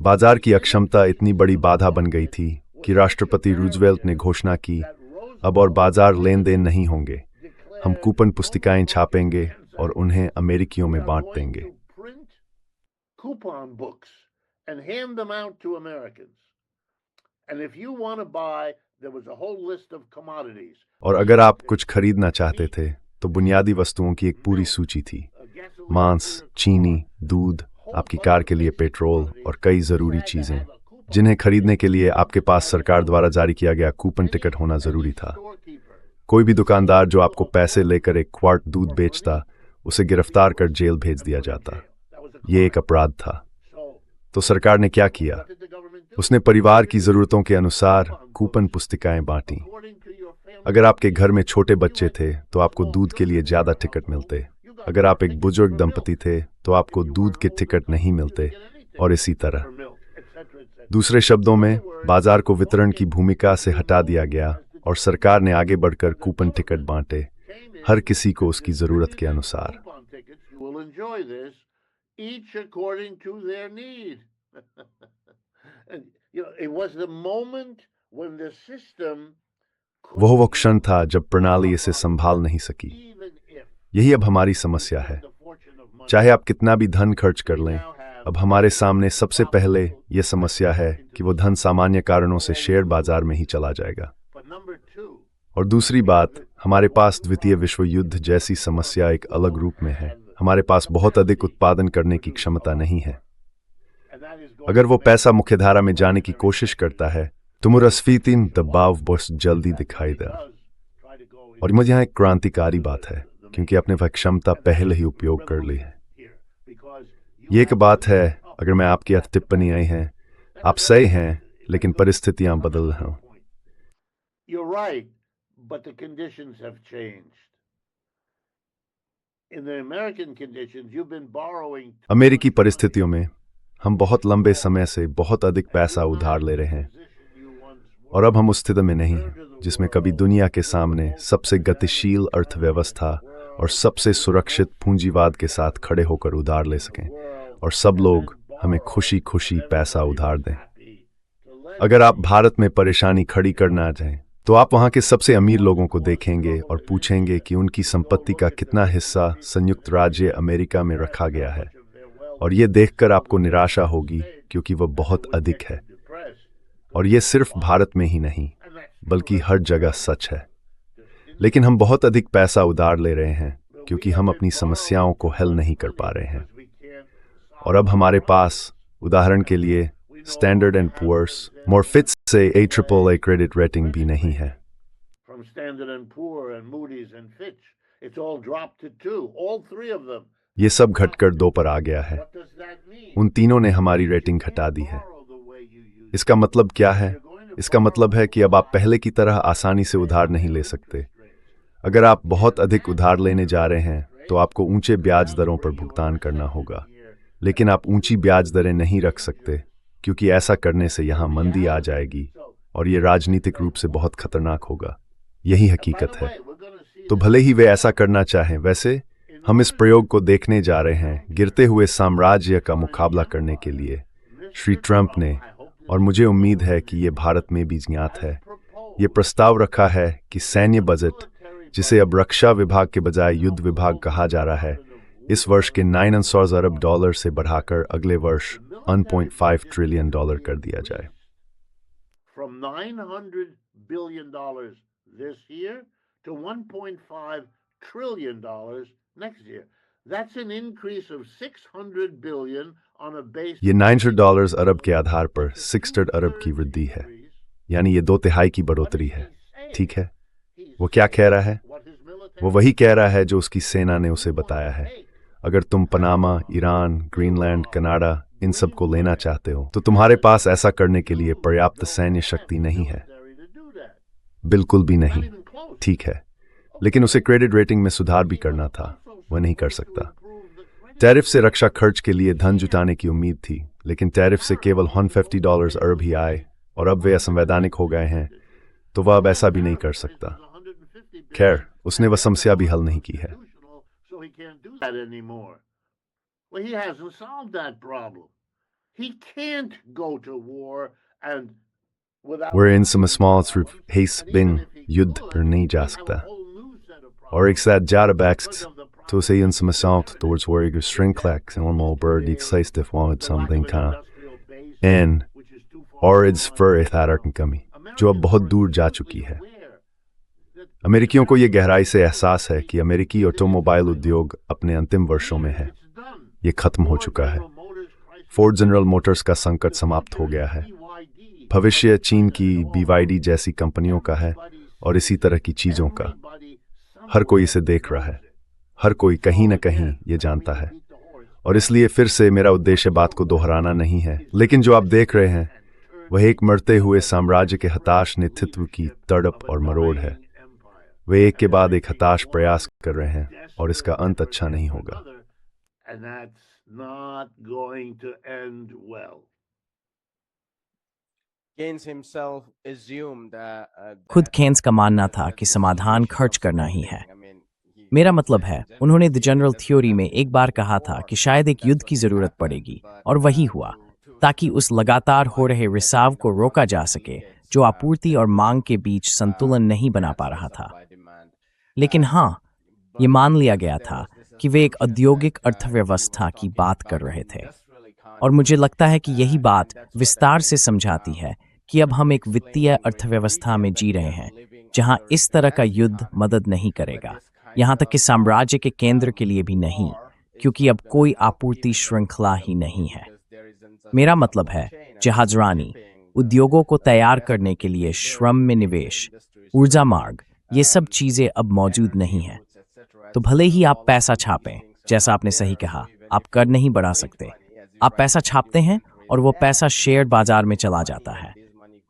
बाजार की अक्षमता इतनी बड़ी बाधा बन गई थी कि राष्ट्रपति रूजवेल्ट ने घोषणा की, अब और बाजार लेन देन नहीं होंगे। हम कूपन पुस्तिकाएं छापेंगे और उन्हें अमेरिकियों में बांट देंगे। और अगर आप कुछ खरीदना चाहते थे तो बुनियादी वस्तुओं की एक पूरी सूची थी। मांस, चीनी, दूध, आपकी कार के लिए पेट्रोल और कई जरूरी चीजें, जिन्हें खरीदने के लिए आपके पास सरकार द्वारा जारी किया गया कूपन टिकट होना जरूरी था। कोई भी दुकानदार जो आपको पैसे लेकर एक क्वार्ट दूध बेचता, उसे गिरफ्तार कर जेल भेज दिया जाता। ये एक अपराध था। तो सरकार ने क्या किया? उसने परिवार की जरूरतों के अनुसार कूपन पुस्तिकाएं बांटी। अगर आपके घर में छोटे बच्चे थे तो आपको दूध के लिए ज्यादा टिकट मिलते। अगर आप एक बुजुर्ग दंपति थे तो आपको दूध के टिकट नहीं मिलते, और इसी तरह। दूसरे शब्दों में, बाजार को वितरण की भूमिका से हटा दिया गया और सरकार ने आगे बढ़कर कूपन टिकट बांटे, हर किसी को उसकी जरूरत के अनुसार। वह क्षण था जब प्रणाली इसे संभाल नहीं सकी। यही अब हमारी समस्या है। चाहे आप कितना भी धन खर्च कर लें, अब हमारे सामने सबसे पहले यह समस्या है कि वो धन सामान्य कारणों से शेयर बाजार में ही चला जाएगा। और दूसरी बात, हमारे पास द्वितीय विश्व युद्ध जैसी समस्या एक अलग रूप में है। हमारे पास बहुत अधिक उत्पादन करने की क्षमता नहीं है। अगर वो पैसा मुख्यधारा में जाने की कोशिश करता है तो मुद्रास्फीति दबाव बहुत जल्दी दिखाई दे। और मुझे यहाँ एक क्रांतिकारी बात है, क्योंकि आपने वह क्षमता पहले ही उपयोग कर ली है। ये एक बात है, अगर मैं आपकी टिप्पणी आई है, आप सही हैं, लेकिन परिस्थितियां बदल रही हैं। You're right, but the conditions have changed. In the American conditions, you've been borrowing. अमेरिकी परिस्थितियों में हम बहुत लंबे समय से बहुत अधिक पैसा उधार ले रहे हैं, और अब हम उस स्थिति में नहीं हैं जिसमें कभी दुनिया के सामने सबसे गतिशील अर्थव्यवस्था और सबसे सुरक्षित पूंजीवाद के साथ खड़े होकर उधार ले सकें और सब लोग हमें खुशी खुशी पैसा उधार दें। अगर आप भारत में परेशानी खड़ी करना चाहें तो आप वहां के सबसे अमीर लोगों को देखेंगे और पूछेंगे कि उनकी संपत्ति का कितना हिस्सा संयुक्त राज्य अमेरिका में रखा गया है, और ये देखकर आपको निराशा होगी क्योंकि वह बहुत अधिक है। और ये सिर्फ भारत में ही नहीं बल्कि हर जगह सच है। लेकिन हम बहुत अधिक पैसा उधार ले रहे हैं क्योंकि हम अपनी समस्याओं को हल नहीं कर पा रहे हैं। और अब हमारे पास, उदाहरण के लिए, स्टैंडर्ड एंड पुअर्स मोरफिट्स से AAA क्रेडिट रेटिंग भी नहीं है। ये सब घटकर 2 पर आ गया है। उन तीनों ने हमारी रेटिंग घटा दी है। इसका मतलब क्या है? इसका मतलब है कि अब आप पहले की तरह आसानी से उधार नहीं ले सकते। अगर आप बहुत अधिक उधार लेने जा रहे हैं तो आपको ऊंचे ब्याज दरों पर भुगतान करना होगा, लेकिन आप ऊंची ब्याज दरें नहीं रख सकते क्योंकि ऐसा करने से यहाँ मंदी आ जाएगी और ये राजनीतिक रूप से बहुत खतरनाक होगा। यही हकीकत है। तो भले ही वे ऐसा करना चाहें, वैसे हम इस प्रयोग को देखने जा रहे हैं गिरते हुए साम्राज्य का मुकाबला करने के लिए श्री ट्रंप ने, और मुझे उम्मीद है कि ये भारत में भी ज्ञात है, ये प्रस्ताव रखा है कि सैन्य बजट, जिसे अब रक्षा विभाग के बजाय युद्ध विभाग कहा जा रहा है, इस वर्ष के $900 अरब से बढ़ाकर अगले वर्ष $1.5 ट्रिलियन कर दिया जाए। From $900 billion this year to $1.5 trillion next year. That's an increase of $600 billion on a base. ये $900 अरब के आधार पर $600 अरब की वृद्धि है, यानी ये 2/3 की बढ़ोतरी है। ठीक है, वो क्या कह रहा है? वो वही कह रहा है जो उसकी सेना ने उसे बताया है। अगर तुम पनामा, ईरान, ग्रीनलैंड, कनाडा, इन सब को लेना चाहते हो तो तुम्हारे पास ऐसा करने के लिए पर्याप्त सैन्य शक्ति नहीं है। बिल्कुल भी नहीं। ठीक है, लेकिन उसे क्रेडिट रेटिंग में सुधार भी करना था, वह नहीं कर सकता। टैरिफ से रक्षा खर्च के लिए धन जुटाने की उम्मीद थी, लेकिन टैरिफ से केवल $150 अरब ही आए और अब वे असंवैधानिक हो गए हैं, तो वह अब ऐसा भी नहीं कर सकता। खैर, उसने वह समस्या भी हल नहीं की है। Well, he hasn't solved that problem. He can't go to war and without. We're in some small through haste bin युद्ध पर नहीं जा सकता, और एक साथ Jarabaks to say in some assault towards warrior string clacks and one more bird excites if wanted something and or it's for a thatarkan kami जो अब बहुत दूर जा चुकी है। अमेरिकियों को यह गहराई से एहसास है कि अमेरिकी ऑटोमोबाइल उद्योग अपने अंतिम वर्षों में है। ये खत्म हो चुका है। फोर्ड जनरल मोटर्स का संकट समाप्त हो गया है। भविष्य चीन की BYD जैसी कंपनियों का है और इसी तरह की चीजों का। हर कोई इसे देख रहा है, हर कोई कहीं न कहीं ये जानता है, और इसलिए फिर से मेरा उद्देश्य बात को दोहराना नहीं है, लेकिन जो आप देख रहे हैं वह एक मरते हुए साम्राज्य के हताश नेतृत्व की तड़प और मरोड़ है। वे एक के बाद एक हताश प्रयास कर रहे हैं और इसका अंत अच्छा नहीं होगा। And that's not going to end well. Keynes himself assumed खुद that, केन्स का मानना था कि समाधान खर्च करना ही है। मेरा मतलब है, उन्होंने द जनरल थ्योरी में एक बार कहा था कि शायद एक युद्ध की जरूरत पड़ेगी, और वही हुआ, ताकि उस लगातार हो रहे रिसाव को रोका जा सके जो आपूर्ति और मांग के बीच संतुलन नहीं बना पा रहा था। लेकिन हाँ, ये मान लिया गया था कि वे एक औद्योगिक अर्थव्यवस्था की बात कर रहे थे, और मुझे लगता है कि यही बात विस्तार से समझाती है कि अब हम एक वित्तीय अर्थव्यवस्था में जी रहे हैं जहां इस तरह का युद्ध मदद नहीं करेगा, यहां तक कि साम्राज्य के केंद्र के लिए भी नहीं, क्योंकि अब कोई आपूर्ति श्रृंखला ही नहीं है। मेरा मतलब है, जहाजरानी, उद्योगों को तैयार करने के लिए श्रम में निवेश, ऊर्जा मार्ग, ये सब चीजें अब मौजूद नहीं हैं। तो भले ही आप पैसा छापें, जैसा आपने सही कहा, आप कर नहीं बढ़ा सकते। आप पैसा छापते हैं और वो पैसा शेयर बाजार में चला जाता है।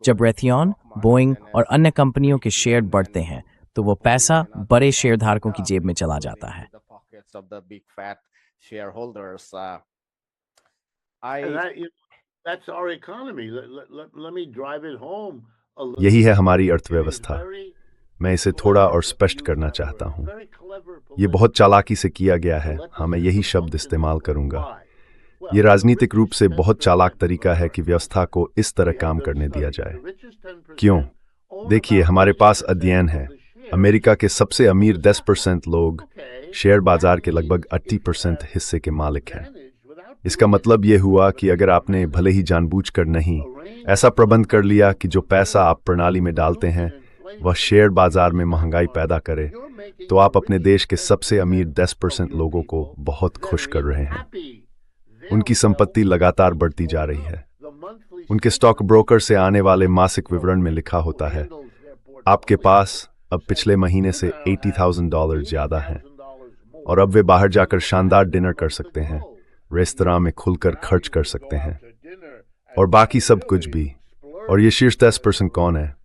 जब रेथियन, बोइंग और अन्य कंपनियों के शेयर बढ़ते हैं तो वो पैसा बड़े शेयरधारकों की जेब में चला जाता है। And that's our economy. Let me drive it home a little. यही है हमारी अर्थव्यवस्था। मैं इसे थोड़ा और स्पष्ट करना चाहता हूँ। ये बहुत चालाकी से किया गया है। हाँ, मैं यही शब्द इस्तेमाल करूँगा। ये राजनीतिक रूप से बहुत चालाक तरीका है कि व्यवस्था को इस तरह काम करने दिया जाए। क्यों? देखिए, हमारे पास अध्ययन है। अमेरिका के सबसे अमीर 10% लोग शेयर बाजार के लगभग 80% हिस्से के मालिक हैं। इसका मतलब ये हुआ कि अगर आपने भले ही जानबूझकर नहीं ऐसा प्रबंध कर लिया कि जो पैसा आप प्रणाली में डालते हैं वह शेयर बाजार में महंगाई पैदा करे, तो आप अपने देश के सबसे अमीर 10% लोगों को बहुत खुश कर रहे हैं। उनकी संपत्ति लगातार बढ़ती जा रही है। उनके स्टॉक ब्रोकर से आने वाले मासिक विवरण में लिखा होता है, आपके पास अब पिछले महीने से $80,000 ज्यादा हैं, और अब वे बाहर जाकर शानदार डिनर कर सकते हैं, रेस्तरां में खुलकर खर्च कर सकते हैं, और बाकी सब कुछ भी। और ये शीर्ष 10% कौन है?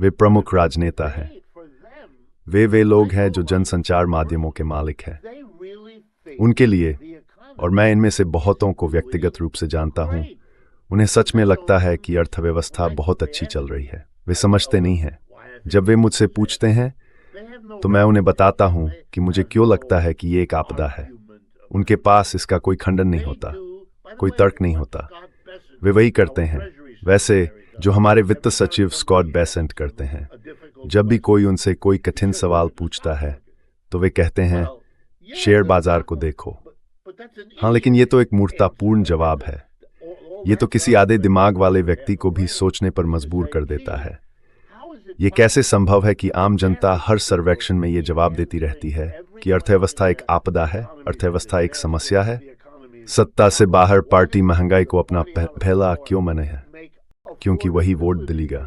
वे प्रमुख राजनेता हैं। वे लोग हैं जो जनसंचार माध्यमों के मालिक हैं। उनके लिए, और मैं इनमें से बहुतों को व्यक्तिगत रूप से जानता हूं, उन्हें सच में लगता है कि अर्थव्यवस्था बहुत अच्छी चल रही है। वे समझते नहीं हैं। जब वे मुझसे पूछते हैं तो मैं उन्हें बताता हूं कि मुझे क्यों लगता है कि ये एक आपदा है। उनके पास इसका कोई खंडन नहीं होता, कोई तर्क नहीं होता। वे वही करते हैं वैसे जो हमारे वित्त सचिव स्कॉट बेसेंट करते हैं। जब भी कोई उनसे कोई कठिन सवाल पूछता है तो वे कहते हैं, शेयर बाजार को देखो। हाँ, लेकिन ये तो एक मूर्खतापूर्ण जवाब है। ये तो किसी आधे दिमाग वाले व्यक्ति को भी सोचने पर मजबूर कर देता है। ये कैसे संभव है कि आम जनता हर सर्वेक्षण में ये जवाब देती रहती है कि अर्थव्यवस्था एक आपदा है, अर्थव्यवस्था एक समस्या है? सत्ता से बाहर पार्टी महंगाई को अपना पहला क्यों माने है? क्योंकि वही वोट दिलेगा।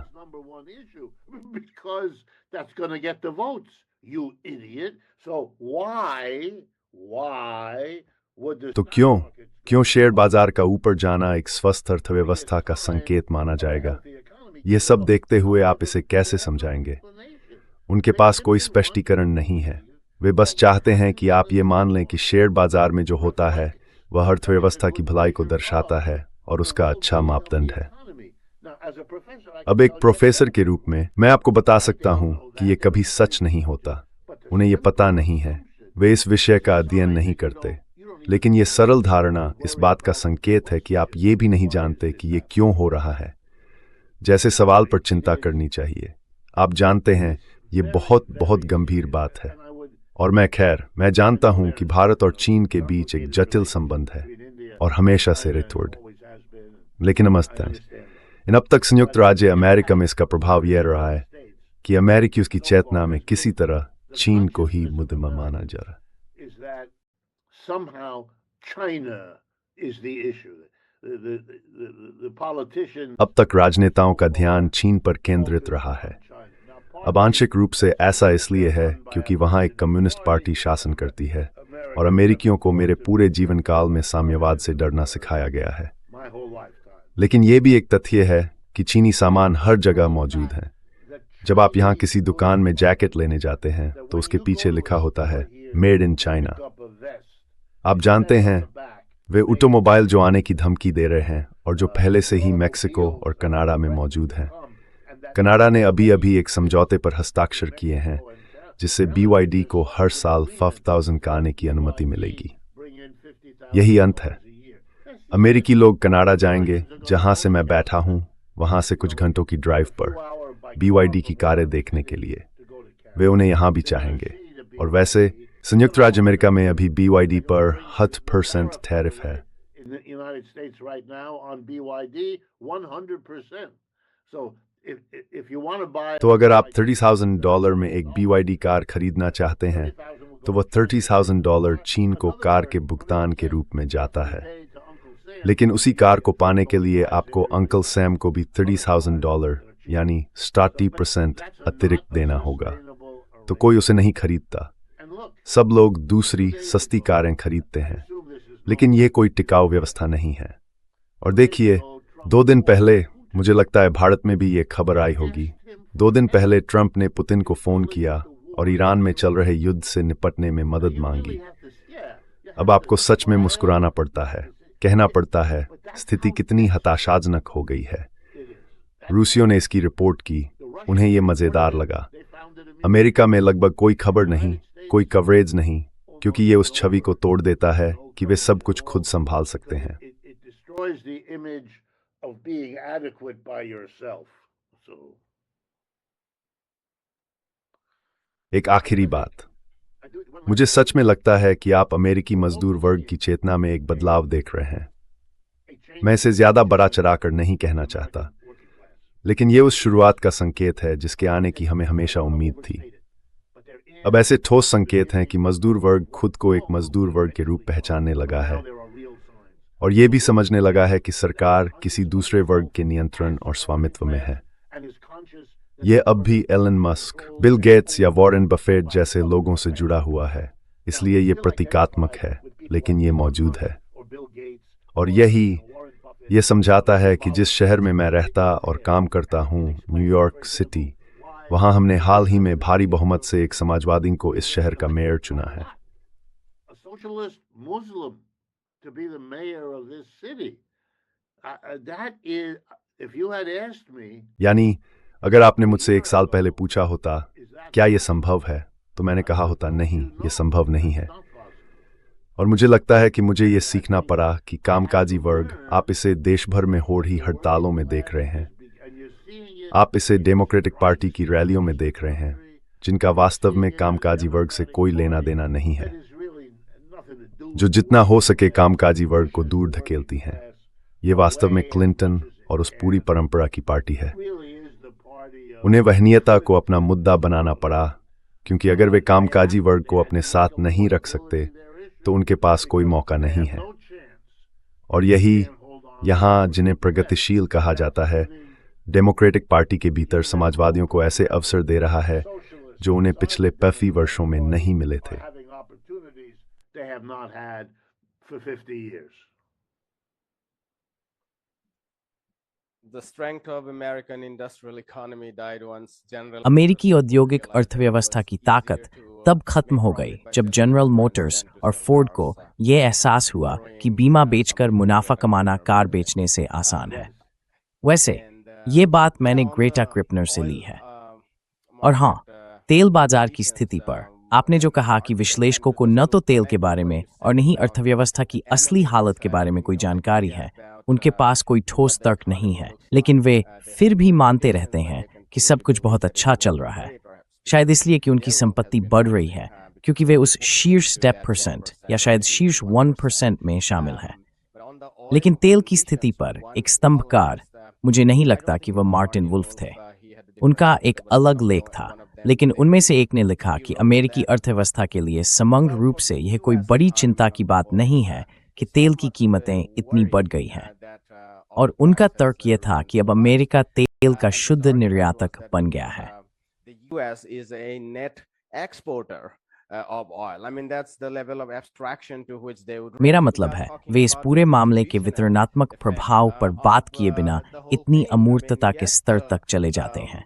तो क्यों शेयर बाजार का ऊपर जाना एक स्वस्थ अर्थव्यवस्था का संकेत माना जाएगा? ये सब देखते हुए आप इसे कैसे समझाएंगे? उनके पास कोई स्पष्टीकरण नहीं है। वे बस चाहते हैं कि आप ये मान लें कि शेयर बाजार में जो होता है वह अर्थव्यवस्था की भलाई को दर्शाता है और उसका अच्छा मापदंड है। अब एक प्रोफेसर के रूप में मैं आपको बता सकता हूं कि ये कभी सच नहीं होता। उन्हें ये पता नहीं है, वे इस विषय का अध्ययन नहीं करते। लेकिन ये सरल धारणा इस बात का संकेत है कि आप ये भी नहीं जानते कि ये क्यों हो रहा है। जैसे सवाल पर चिंता करनी चाहिए। आप जानते हैं ये बहुत बहुत गंभीर बात है, और मैं जानता हूं कि भारत और चीन के बीच एक जटिल संबंध है और हमेशा से रिथोर्ड। लेकिन अब तक संयुक्त राज्य अमेरिका में इसका प्रभाव यह रहा है कि अमेरिकी उसकी चेतना में किसी तरह चीन को ही मुद्दा माना जा रहा है। अब तक राजनेताओं का ध्यान चीन पर केंद्रित रहा है। अब आंशिक रूप से ऐसा इसलिए है क्योंकि वहां एक कम्युनिस्ट पार्टी शासन करती है और अमेरिकियों को मेरे पूरे जीवन काल में साम्यवाद से डरना सिखाया गया है। लेकिन यह भी एक तथ्य है कि चीनी सामान हर जगह मौजूद हैं। जब आप यहाँ किसी दुकान में जैकेट लेने जाते हैं तो उसके पीछे लिखा होता है मेड इन चाइना। आप जानते हैं वे ऑटोमोबाइल जो आने की धमकी दे रहे हैं और जो पहले से ही मैक्सिको और कनाडा में मौजूद हैं। कनाडा ने अभी अभी एक समझौते पर हस्ताक्षर किए हैं जिससे BYD को हर साल 50,000 का आने की अनुमति मिलेगी। यही अंत है। अमेरिकी लोग कनाडा जाएंगे, जहां से मैं बैठा हूं वहां से कुछ घंटों की ड्राइव पर BYD की कारें देखने के लिए। वे उन्हें यहां भी चाहेंगे। और वैसे संयुक्त राज्य अमेरिका में अभी BYD पर 8% टैरिफ है। In the United States right now on BYD, 100%. So if you want to buy, तो अगर आप $30,000 में एक BYD कार खरीदना चाहते हैं तो वह $30,000 चीन को कार के भुगतान के रूप में जाता है। लेकिन उसी कार को पाने के लिए आपको अंकल सैम को भी $30,000 यानी 30% अतिरिक्त देना होगा। तो कोई उसे नहीं खरीदता। सब लोग दूसरी सस्ती कारें खरीदते हैं, लेकिन यह कोई टिकाऊ व्यवस्था नहीं है। और देखिए, 2 दिन पहले मुझे लगता है भारत में भी ये खबर आई होगी। 2 दिन पहले ट्रंप ने पुतिन को फोन किया और ईरान में चल रहे युद्ध से निपटने में मदद मांगी। अब आपको सच में मुस्कुराना पड़ता है, कहना पड़ता है स्थिति कितनी हताशाजनक हो गई है। रूसियों ने इसकी रिपोर्ट की, उन्हें यह मजेदार लगा। अमेरिका में लगभग कोई खबर नहीं, कोई कवरेज नहीं, क्योंकि ये उस छवि को तोड़ देता है कि वे सब कुछ खुद संभाल सकते हैं। एक आखिरी बात, मुझे सच में लगता है कि आप अमेरिकी मजदूर वर्ग की चेतना में एक बदलाव देख रहे हैं। मैं इसे ज्यादा बड़ा चढ़ाकर नहीं कहना चाहता, लेकिन ये उस शुरुआत का संकेत है जिसके आने की हमें हमेशा उम्मीद थी। अब ऐसे ठोस संकेत हैं कि मजदूर वर्ग खुद को एक मजदूर वर्ग के रूप पहचानने लगा है और ये भी समझने लगा है कि सरकार किसी दूसरे वर्ग के नियंत्रण और स्वामित्व में है। ये अब भी एलन मस्क, बिल गेट्स या वॉरेन बफेट जैसे लोगों से जुड़ा हुआ है, इसलिए ये प्रतीकात्मक है, लेकिन ये मौजूद है। और ये समझाता है कि जिस शहर में मैं रहता और काम करता हूँ, न्यूयॉर्क सिटी, वहां हमने हाल ही में भारी बहुमत से एक समाजवादी को इस शहर का मेयर चुना है। यानी अगर आपने मुझसे 1 साल पहले पूछा होता क्या यह संभव है, तो मैंने कहा होता नहीं, यह संभव नहीं है। और मुझे लगता है कि मुझे यह सीखना पड़ा कि कामकाजी वर्ग, आप इसे देश भर में हो रही हड़तालों में देख रहे हैं, आप इसे डेमोक्रेटिक पार्टी की रैलियों में देख रहे हैं, जिनका वास्तव में कामकाजी वर्ग से कोई लेना देना नहीं है, जो जितना हो सके कामकाजी वर्ग को दूर धकेलती हैं। ये वास्तव में क्लिंटन और उस पूरी परंपरा की पार्टी है। उन्हें वहनीयता को अपना मुद्दा बनाना पड़ा, क्योंकि अगर वे कामकाजी वर्ग को अपने साथ नहीं रख सकते तो उनके पास कोई मौका नहीं है। और यही यहाँ जिन्हें प्रगतिशील कहा जाता है, डेमोक्रेटिक पार्टी के भीतर समाजवादियों को ऐसे अवसर दे रहा है जो उन्हें पिछले 50 वर्षों में नहीं मिले थे। अमेरिकी औद्योगिक अर्थव्यवस्था की ताकत तब खत्म हो गई जब जनरल मोटर्स और फोर्ड को यह एहसास हुआ कि बीमा बेचकर मुनाफा कमाना कार बेचने से आसान है। वैसे ये बात मैंने ग्रेटा क्रिपनर से ली है। और हाँ, तेल बाजार की स्थिति पर आपने जो कहा कि विश्लेषकों को न तो तेल के बारे में और न ही अर्थव्यवस्था की असली हालत के बारे में कोई जानकारी है, उनके पास कोई ठोस तर्क नहीं है, लेकिन वे फिर भी मानते रहते हैं कि सब कुछ बहुत अच्छा चल रहा है। शायद इसलिए कि उनकी संपत्ति बढ़ रही है, क्योंकि वे उस शीर्ष 10% या शायद शीर्ष 1% में शामिल हैं। लेकिन तेल की स्थिति पर एक स्तंभकार, मुझे नहीं लगता कि वह मार्टिन वुल्फ थे। उनका एक अलग लेख था, लेकिन उनमें से एक ने लिखा कि अमेरिकी अर्थव्यवस्था के लिए समग्र रूप से यह कोई बड़ी चिंता की बात नहीं है कि तेल की कीमतें इतनी बढ़ गई हैं। और उनका तर्क यह था कि अब अमेरिका तेल का शुद्ध निर्यातक बन गया है। मेरा मतलब है, वे इस पूरे मामले के वितरणात्मक प्रभाव पर बात किए बिना इतनी अमूर्तता के स्तर तक चले जाते हैं।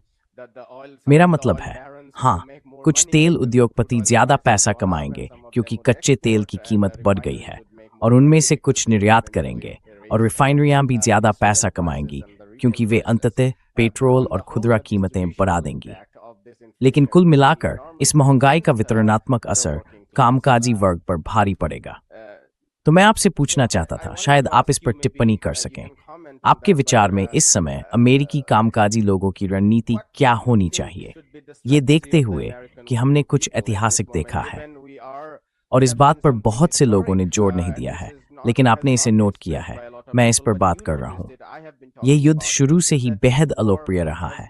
मेरा मतलब है, हाँ, कुछ तेल उद्योगपति ज्यादा पैसा कमाएंगे क्योंकि कच्चे तेल की कीमत बढ़ गई है, और उनमें से कुछ निर्यात करेंगे, और रिफाइनरियां भी ज्यादा पैसा कमाएंगी क्योंकि वे अंततः पेट्रोल और खुदरा कीमतें बढ़ा देंगी। लेकिन कुल मिलाकर इस महंगाई का वितरणात्मक असर कामकाजी वर्ग पर भारी पड़ेगा। तो मैं आपसे पूछना चाहता था, शायद आप इस पर टिप्पणी कर सकें। आपके विचार में इस समय अमेरिकी कामकाजी लोगों की रणनीति क्या होनी चाहिए, ये देखते हुए कि हमने कुछ ऐतिहासिक देखा है, और इस बात पर बहुत से लोगों ने जोर नहीं दिया है, लेकिन आपने इसे नोट किया है। मैं इस पर बात कर रहा हूँ। ये युद्ध शुरू से ही बेहद अलोकप्रिय रहा है।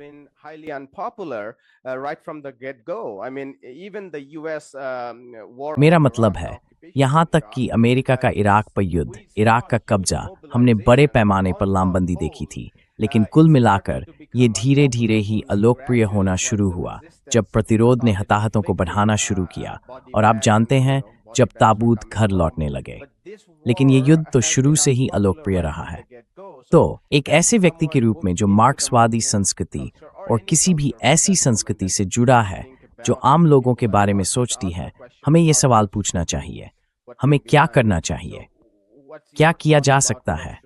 मेरा मतलब है, यहाँ तक कि अमेरिका का इराक पर युद्ध, इराक का कब्जा, हमने बड़े पैमाने पर लामबंदी देखी थी, लेकिन कुल मिलाकर ये धीरे धीरे ही अलोकप्रिय होना शुरू हुआ जब प्रतिरोध ने हताहतों को बढ़ाना शुरू किया, और आप जानते हैं, जब ताबूत घर लौटने लगे। लेकिन ये युद्ध तो शुरू से ही अलोकप्रिय रहा है। तो एक ऐसे व्यक्ति के रूप में जो मार्क्सवादी संस्कृति और किसी भी ऐसी संस्कृति से जुड़ा है जो आम लोगों के बारे में सोचती है, हमें ये सवाल पूछना चाहिए, हमें क्या करना चाहिए, क्या किया जा सकता है?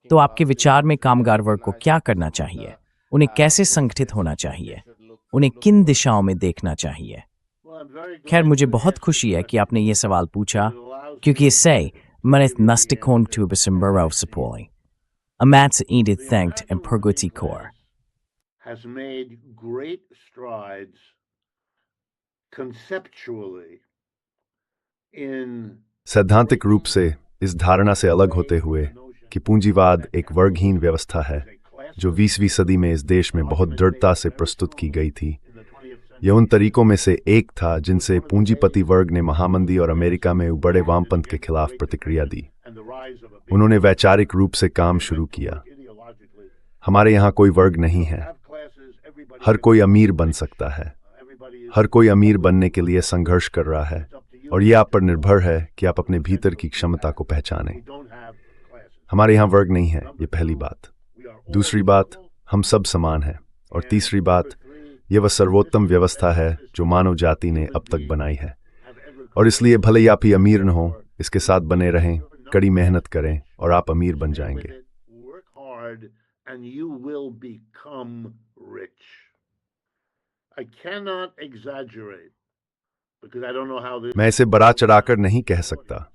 तो आपके विचार में कामगार वर्ग को क्या करना चाहिए? उन्हें कैसे संगठित होना चाहिए? उन्हें किन दिशाओं में देखना चाहिए? खैर, मुझे बहुत खुशी है कि आपने ये सवाल पूछा, क्योंकि इससे man nasty kon to besimbara suppoli. Amat's Edith thanked and Purguti core. Has made great strides conceptually in सैद्धांतिक रूप से इस धारणा से अलग होते हुए कि पूंजीवाद एक वर्गहीन व्यवस्था है जो 20वीं सदी में इस देश में बहुत दृढ़ता से प्रस्तुत की गई थी। यह उन तरीकों में से एक था जिनसे पूंजीपति वर्ग ने महामंदी और अमेरिका में उबड़े वामपंथ के खिलाफ प्रतिक्रिया दी। उन्होंने वैचारिक रूप से काम शुरू किया। हमारे यहाँ कोई वर्ग नहीं है, हर कोई अमीर बन सकता है, हर कोई अमीर बनने के लिए संघर्ष कर रहा है, और यह आप पर निर्भर है कि आप अपने भीतर की क्षमता को पहचानें। हमारे यहाँ वर्ग नहीं है, ये पहली बात। दूसरी बात, हम सब समान हैं, और तीसरी बात, यह वह सर्वोत्तम व्यवस्था है जो मानव जाति ने अब तक बनाई है, और इसलिए भले ही आप ही अमीर न हो, इसके साथ बने रहें, कड़ी मेहनत करें, और आप अमीर बन जाएंगे। मैं इसे बढ़ा चढ़ाकर नहीं कह सकता,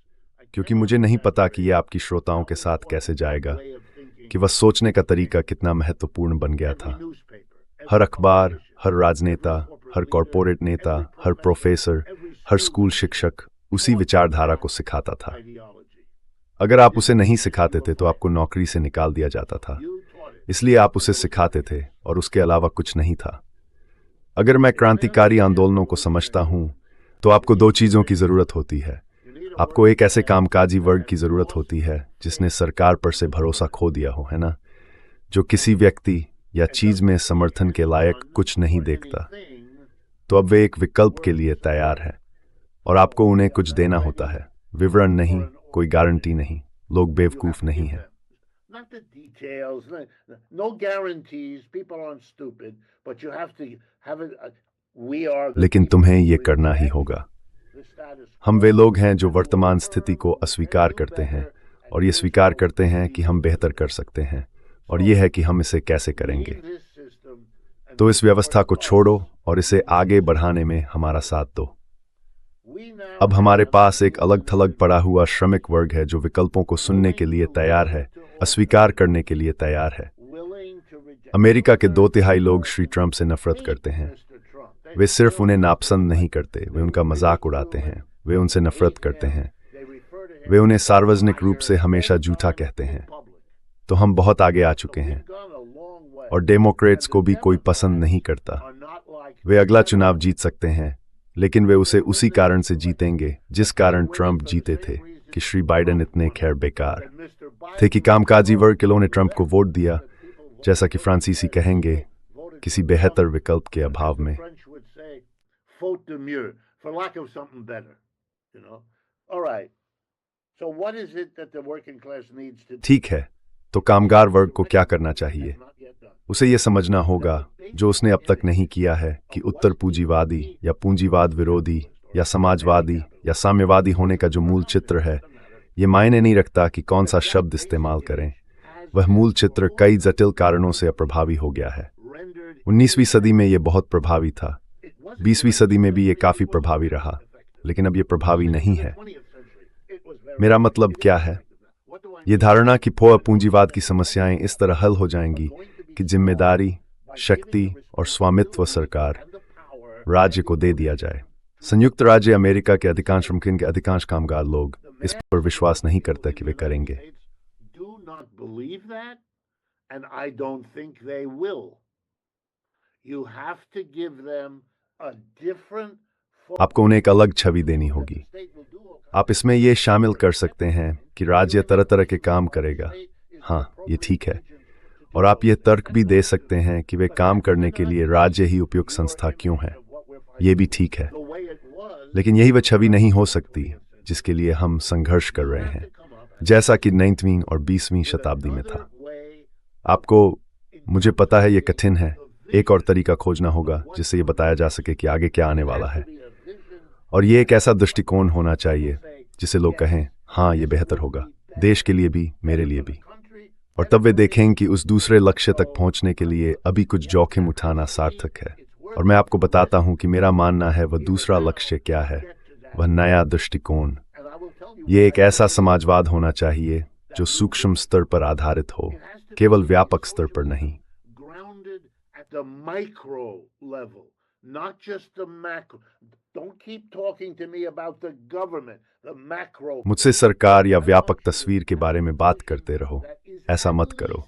क्योंकि मुझे नहीं पता कि यह आपकी श्रोताओं के साथ कैसे जाएगा, कि वह सोचने का तरीका कितना महत्वपूर्ण बन गया था। हर अखबार, हर राजनेता, हर कॉरपोरेट नेता, हर प्रोफेसर, हर स्कूल शिक्षक उसी विचारधारा को सिखाता था। अगर आप उसे नहीं सिखाते थे तो आपको नौकरी से निकाल दिया जाता था, इसलिए आप उसे सिखाते थे, और उसके अलावा कुछ नहीं था। अगर मैं क्रांतिकारी आंदोलनों को समझता हूं, तो आपको दो चीज़ों की ज़रूरत होती है। आपको एक ऐसे कामकाजी वर्ग की ज़रूरत होती है जिसने सरकार पर से भरोसा खो दिया हो, है ना, जो किसी व्यक्ति या चीज में समर्थन के लायक कुछ नहीं देखता। तो अब वे एक विकल्प के लिए तैयार है, और आपको उन्हें कुछ देना होता है। विवरण नहीं, कोई गारंटी नहीं, लोग बेवकूफ नहीं हैं। लेकिन तुम्हें यह करना ही होगा। हम वे लोग हैं जो वर्तमान स्थिति को अस्वीकार करते हैं, और ये स्वीकार करते हैं कि हम बेहतर कर सकते हैं, और यह है कि हम इसे कैसे करेंगे। तो इस व्यवस्था को छोड़ो और इसे आगे बढ़ाने में हमारा साथ दो। अब हमारे पास एक अलग थलग पड़ा हुआ श्रमिक वर्ग है जो विकल्पों को सुनने के लिए तैयार है, अस्वीकार करने के लिए तैयार है। अमेरिका के 2/3 लोग श्री ट्रंप से नफरत करते हैं। वे सिर्फ उन्हें नापसंद नहीं करते, वे उनका मजाक उड़ाते हैं, वे उनसे नफरत करते हैं, वे उन्हें सार्वजनिक रूप से हमेशा झूठा कहते हैं। तो हम बहुत आगे आ चुके हैं, और डेमोक्रेट्स को भी कोई पसंद नहीं करता। वे अगला चुनाव जीत सकते हैं, लेकिन वे उसे उसी कारण से जीतेंगे जिस कारण ट्रंप जीते थे, कि श्री बाइडेन इतने खैर बेकार थे कि कामकाजी वर्ग के लोगों ने ट्रंप को वोट दिया, जैसा कि फ्रांसीसी कहेंगे, किसी बेहतर विकल्प के अभाव में। ठीक है, तो कामगार वर्ग को क्या करना चाहिए? उसे यह समझना होगा, जो उसने अब तक नहीं किया है, कि उत्तर पूंजीवादी या पूंजीवाद विरोधी या समाजवादी या साम्यवादी होने का जो मूल चित्र है, ये मायने नहीं रखता कि कौन सा शब्द इस्तेमाल करें। वह मूल चित्र कई जटिल कारणों से अप्रभावी हो गया है। 19वीं सदी में यह बहुत प्रभावी था, 20वीं सदी में भी ये काफी प्रभावी रहा, लेकिन अब ये प्रभावी नहीं है। मेरा मतलब क्या है? ये धारणा कि पूंजीवाद की समस्याएं इस तरह हल हो जाएंगी कि जिम्मेदारी, शक्ति और स्वामित्व सरकार, राज्य को दे दिया जाए। संयुक्त राज्य अमेरिका के अधिकांश मुमकिन के अधिकांश कामगार लोग इस पर विश्वास नहीं करते कि वे करेंगे। आपको उन्हें एक अलग छवि देनी होगी। आप इसमें यह शामिल कर सकते हैं कि राज्य तरह तरह के काम करेगा। हाँ, ये ठीक है। और आप ये तर्क भी दे सकते हैं कि वे काम करने के लिए राज्य ही उपयुक्त संस्था क्यों है। ये भी ठीक है। लेकिन यही वह छवि नहीं हो सकती जिसके लिए हम संघर्ष कर रहे हैं, जैसा कि 19वीं और 20वीं शताब्दी में था। आपको, मुझे पता है, ये कठिन है। एक और तरीका खोजना होगा जिससे ये बताया जा सके कि आगे क्या आने वाला है। और ये एक ऐसा दृष्टिकोण होना चाहिए जिसे लोग कहें, हाँ, ये बेहतर होगा, देश के लिए भी, मेरे लिए भी। और तब वे देखें कि उस दूसरे लक्ष्य तक पहुंचने के लिए अभी कुछ जोखिम उठाना सार्थक है। और मैं आपको बताता हूं कि मेरा मानना है वह दूसरा लक्ष्य क्या है, वह नया दृष्टिकोण। ये एक ऐसा समाजवाद होना चाहिए जो सूक्ष्म स्तर पर आधारित हो, केवल व्यापक स्तर पर नहीं। मुझसे सरकार या व्यापक तस्वीर के बारे में बात करते रहो, ऐसा मत करो।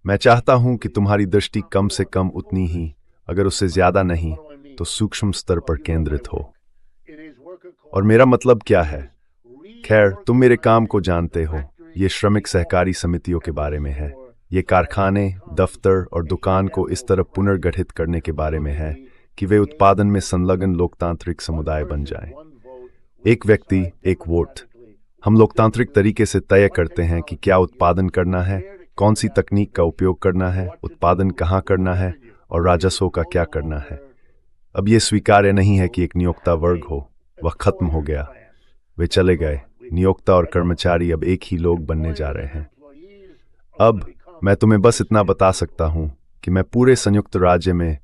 मैं चाहता हूं कि तुम्हारी दृष्टि कम से कम उतनी ही, अगर उससे ज्यादा नहीं, तो सूक्ष्म स्तर पर केंद्रित हो। और मेरा मतलब क्या है? खैर, तुम मेरे काम को जानते हो। ये श्रमिक सहकारी समितियों के बारे में है। ये कारखाने, दफ्तर और दुकान को इस तरह पुनर्गठित करने के बारे में है कि वे उत्पादन में संलग्न लोकतांत्रिक समुदाय बन जाएं। एक व्यक्ति, एक वोट। हम लोकतांत्रिक तरीके से तय करते हैं कि क्या उत्पादन करना है, कौन सी तकनीक का उपयोग करना है, उत्पादन कहाँ करना है और राजस्व का क्या करना है। अब यह स्वीकार्य नहीं है कि एक नियोक्ता वर्ग हो। वह खत्म हो गया। वे चले गए। नियोक्ता और कर्मचारी अब एक ही लोग बनने जा रहे हैं। अब मैं तुम्हें बस इतना बता सकता हूं कि मैं पूरे संयुक्त राज्य में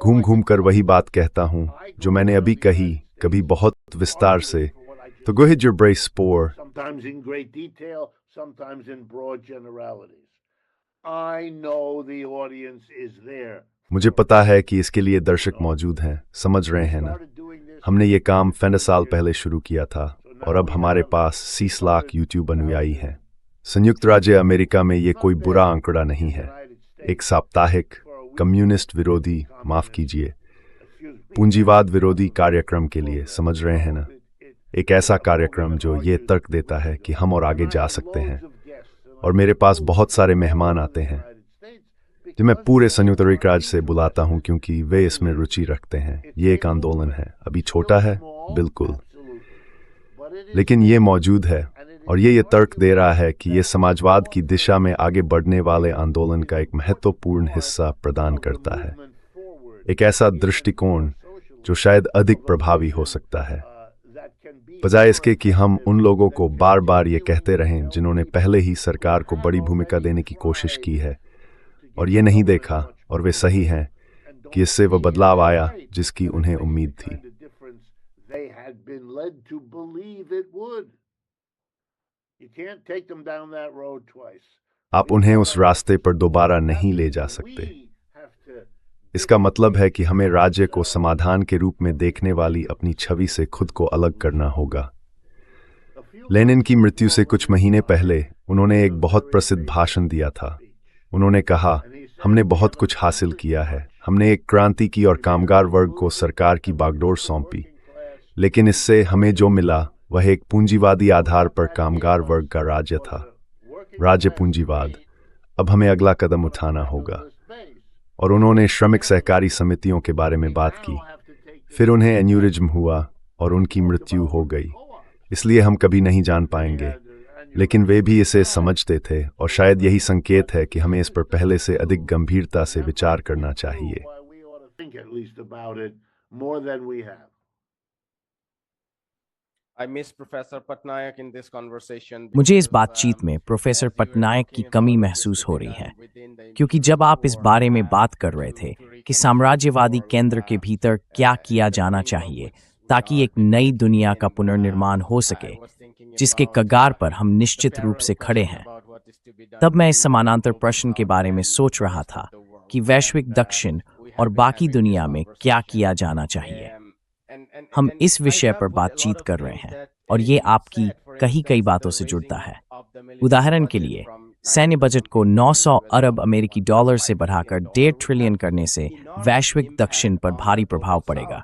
घूम घूम कर वही बात कहता हूं जो मैंने अभी कही, कभी बहुत विस्तार से। तो go ahead your brace spore. Sometimes in great detail, sometimes in broad generalities. I know the audience is there. मुझे पता है कि इसके लिए दर्शक मौजूद हैं, समझ रहे हैं ना? हमने ये काम 50 साल पहले शुरू किया था और अब हमारे पास 30 लाख यूट्यूब अनुयायी हैं। संयुक्त राज्य अमेरिका में ये कोई बुरा आंकड़ा नहीं है। एक साप्ताहिक कम्युनिस्ट विरोधी, माफ कीजिए, पूंजीवाद विरोधी कार्यक्रम के लिए, समझ रहे हैं ना? एक ऐसा कार्यक्रम जो ये तर्क देता है कि हम और आगे जा सकते हैं। और मेरे पास बहुत सारे मेहमान आते हैं जो मैं पूरे संयुक्त राज्य से बुलाता हूं क्योंकि वे इसमें रुचि रखते हैं। ये एक आंदोलन है, अभी छोटा है, बिल्कुल, लेकिन ये मौजूद है और ये तर्क दे रहा है कि ये समाजवाद की दिशा में आगे बढ़ने वाले आंदोलन का एक महत्वपूर्ण हिस्सा प्रदान करता है। एक ऐसा दृष्टिकोण जो शायद अधिक प्रभावी हो सकता है, बजाय इसके कि हम उन लोगों को बार बार ये कहते रहें जिन्होंने पहले ही सरकार को बड़ी भूमिका देने की कोशिश की है और ये नहीं देखा, और वे सही हैं, कि इससे वह बदलाव आया जिसकी उन्हें उम्मीद थी। आप उन्हें उस रास्ते पर दोबारा नहीं ले जा सकते। इसका मतलब है कि हमें राज्य को समाधान के रूप में देखने वाली अपनी छवि से खुद को अलग करना होगा। लेनिन की मृत्यु से कुछ महीने पहले उन्होंने एक बहुत प्रसिद्ध भाषण दिया था। उन्होंने कहा, हमने बहुत कुछ हासिल किया है, हमने एक क्रांति की और कामगार वर्ग को सरकार की बागडोर सौंपी, लेकिन इससे हमें जो मिला वह एक पूंजीवादी आधार पर कामगार वर्ग का राज्य था, राज्य पूंजीवाद। अब हमें अगला कदम उठाना होगा। और उन्होंने श्रमिक सहकारी समितियों के बारे में बात की। फिर उन्हें एन्यूरिज्म हुआ और उनकी मृत्यु हो गई। इसलिए हम कभी नहीं जान पाएंगे लेकिन वे भी इसे समझते थे और शायद यही संकेत है कि हमें इस पर पहले से अधिक गंभीरता से विचार करना चाहिए। We ought to think at least about it more than we have. I miss Professor Patnaik in this conversation मुझे इस because, बातचीत में professor as you were Patnaik की talking कमी about महसूस this हो रही है, within the क्योंकि जब आप इस बारे में बात कर रहे थे कि साम्राज्यवादी केंद्र के भीतर क्या किया जाना चाहिए ताकि एक नई दुनिया का पुनर्निर्माण हो सके, जिसके कगार पर हम निश्चित रूप से खड़े हैं, तब मैं इस समानांतर प्रश्न के बारे में सोच रहा था कि वैश्विक दक्षिण और बाकी दुनिया में क्या किया जाना चाहिए। हम इस विषय पर बातचीत कर रहे हैं और ये आपकी कई बातों से जुड़ता है। उदाहरण के लिए, सैन्य बजट को 900 अरब अमेरिकी डॉलर से बढ़ाकर 1.5 ट्रिलियन करने से वैश्विक दक्षिण पर भारी प्रभाव पड़ेगा,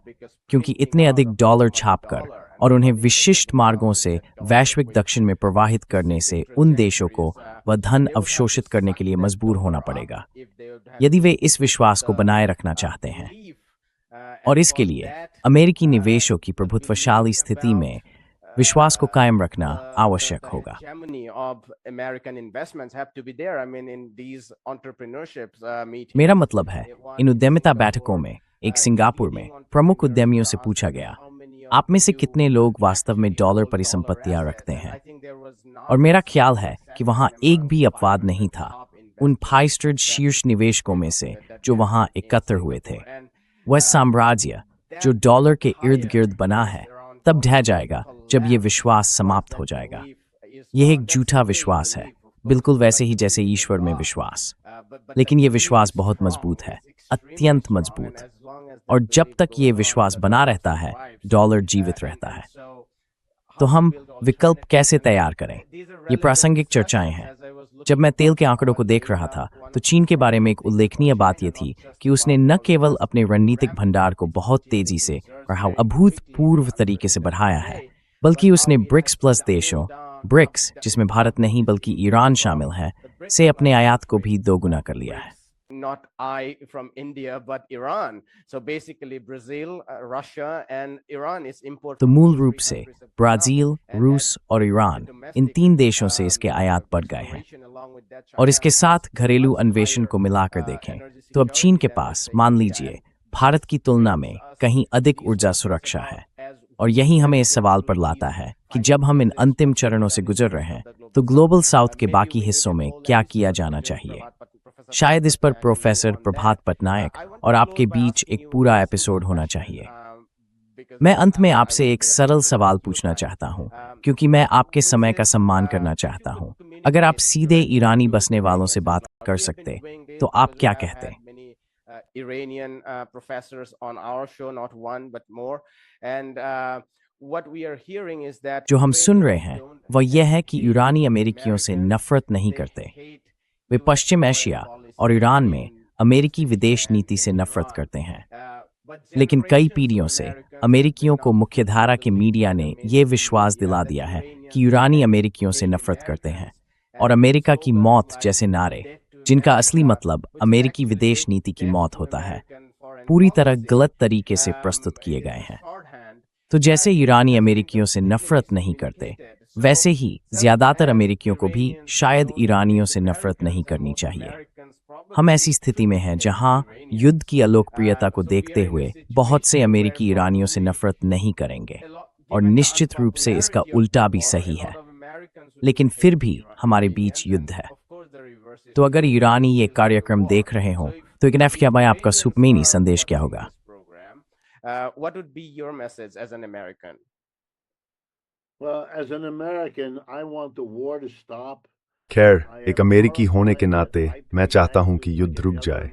क्योंकि इतने अधिक डॉलर छापकर और उन्हें विशिष्ट मार्गों से वैश्विक दक्षिण में प्रवाहित करने से उन देशों को वह धन अवशोषित करने के लिए मजबूर होना पड़ेगा, यदि वे इस विश्वास को बनाए रखना चाहते हैं। और इसके लिए अमेरिकी निवेशों की प्रभुत्वशाली स्थिति में विश्वास को कायम रखना आवश्यक होगा। मेरा मतलब है, इन उद्यमिता बैठकों में एक सिंगापुर में प्रमुख उद्यमियों से पूछा गया, आप में से कितने लोग वास्तव में डॉलर परिसंपत्तियां रखते हैं? और मेरा ख्याल है कि वहां एक भी अपवाद नहीं था उन 500 शीर्ष निवेशकों में से जो वहां एकत्र हुए थे। वह साम्राज्य जो डॉलर के इर्द गिर्द बना है तब ढह जाएगा जब ये विश्वास समाप्त हो जाएगा। यह एक झूठा विश्वास है, बिल्कुल वैसे ही जैसे ईश्वर में विश्वास, लेकिन ये विश्वास बहुत मजबूत है, अत्यंत मजबूत, और जब तक ये विश्वास बना रहता है डॉलर जीवित रहता है। तो हम विकल्प कैसे तैयार करें? ये प्रासंगिक चर्चाएं हैं। जब मैं तेल के आंकड़ों को देख रहा था तो चीन के बारे में एक उल्लेखनीय बात यह थी कि उसने न केवल अपने रणनीतिक भंडार को बहुत तेजी से और अभूतपूर्व तरीके से बढ़ाया है, बल्कि उसने ब्रिक्स प्लस देशों, ब्रिक्स जिसमें भारत नहीं बल्कि ईरान शामिल है, से अपने आयात को भी दोगुना कर लिया है। Not I from India, but Iran. So basically, Brazil, Russia, and Iran is importing. तो मूल रूप से ब्राजील, रूस और ईरान, इन 3 देशों से इसके आयात बढ़ गए हैं। और इसके साथ घरेलू अन्वेषण को मिलाकर देखें तो अब चीन के पास, मान लीजिए, भारत की तुलना में कहीं अधिक ऊर्जा सुरक्षा है। और यही हमें इस सवाल पर लाता है कि जब हम इन अंतिम चरणों से गुजर रहे हैं तो ग्लोबल साउथ के बाकी हिस्सों में क्या किया जाना चाहिए। शायद इस पर प्रोफेसर प्रभात पटनायक और आपके बीच एक पूरा एपिसोड होना चाहिए। मैं अंत में आपसे एक सरल सवाल पूछना चाहता हूं, क्योंकि मैं आपके समय का सम्मान करना चाहता हूं। अगर आप सीधे ईरानी बसने वालों से बात कर सकते तो आप क्या कहते? Iranian professors on our show, not one but more, and what we are hearing is that जो हम सुन रहे हैं वह यह है कि ईरानी अमेरिकियों से नफरत नहीं करते। वे पश्चिम एशिया और ईरान में अमेरिकी विदेश नीति से नफरत करते हैं। लेकिन कई पीढ़ियों से अमेरिकियों को मुख्यधारा के मीडिया ने यह विश्वास दिला दिया है कि ईरानी अमेरिकियों से नफरत करते हैं, और अमेरिका की मौत जैसे नारे, जिनका असली मतलब अमेरिकी विदेश नीति की मौत होता है, पूरी तरह गलत तरीके से प्रस्तुत किए गए हैं। तो जैसे ईरानी अमेरिकियों से नफरत नहीं करते, वैसे ही ज्यादातर अमेरिकियों को भी शायद ईरानियों से नफरत नहीं करनी चाहिए। हम ऐसी स्थिति में हैं जहां युद्ध की अलोकप्रियता को देखते हुए बहुत से अमेरिकी ईरानियों से नफरत नहीं करेंगे, और निश्चित रूप से इसका उल्टा भी सही है। लेकिन फिर भी हमारे बीच युद्ध है। तो अगर ईरानी ये कार्यक्रम देख रहे हों तो एक नफ्या में आपका सुपमेनी संदेश क्या होगा? What would be your message as an American? Well, as an American, I want the war to stop. खैर, एक अमेरिकी होने के नाते मैं चाहता हूं कि युद्ध रुक जाए।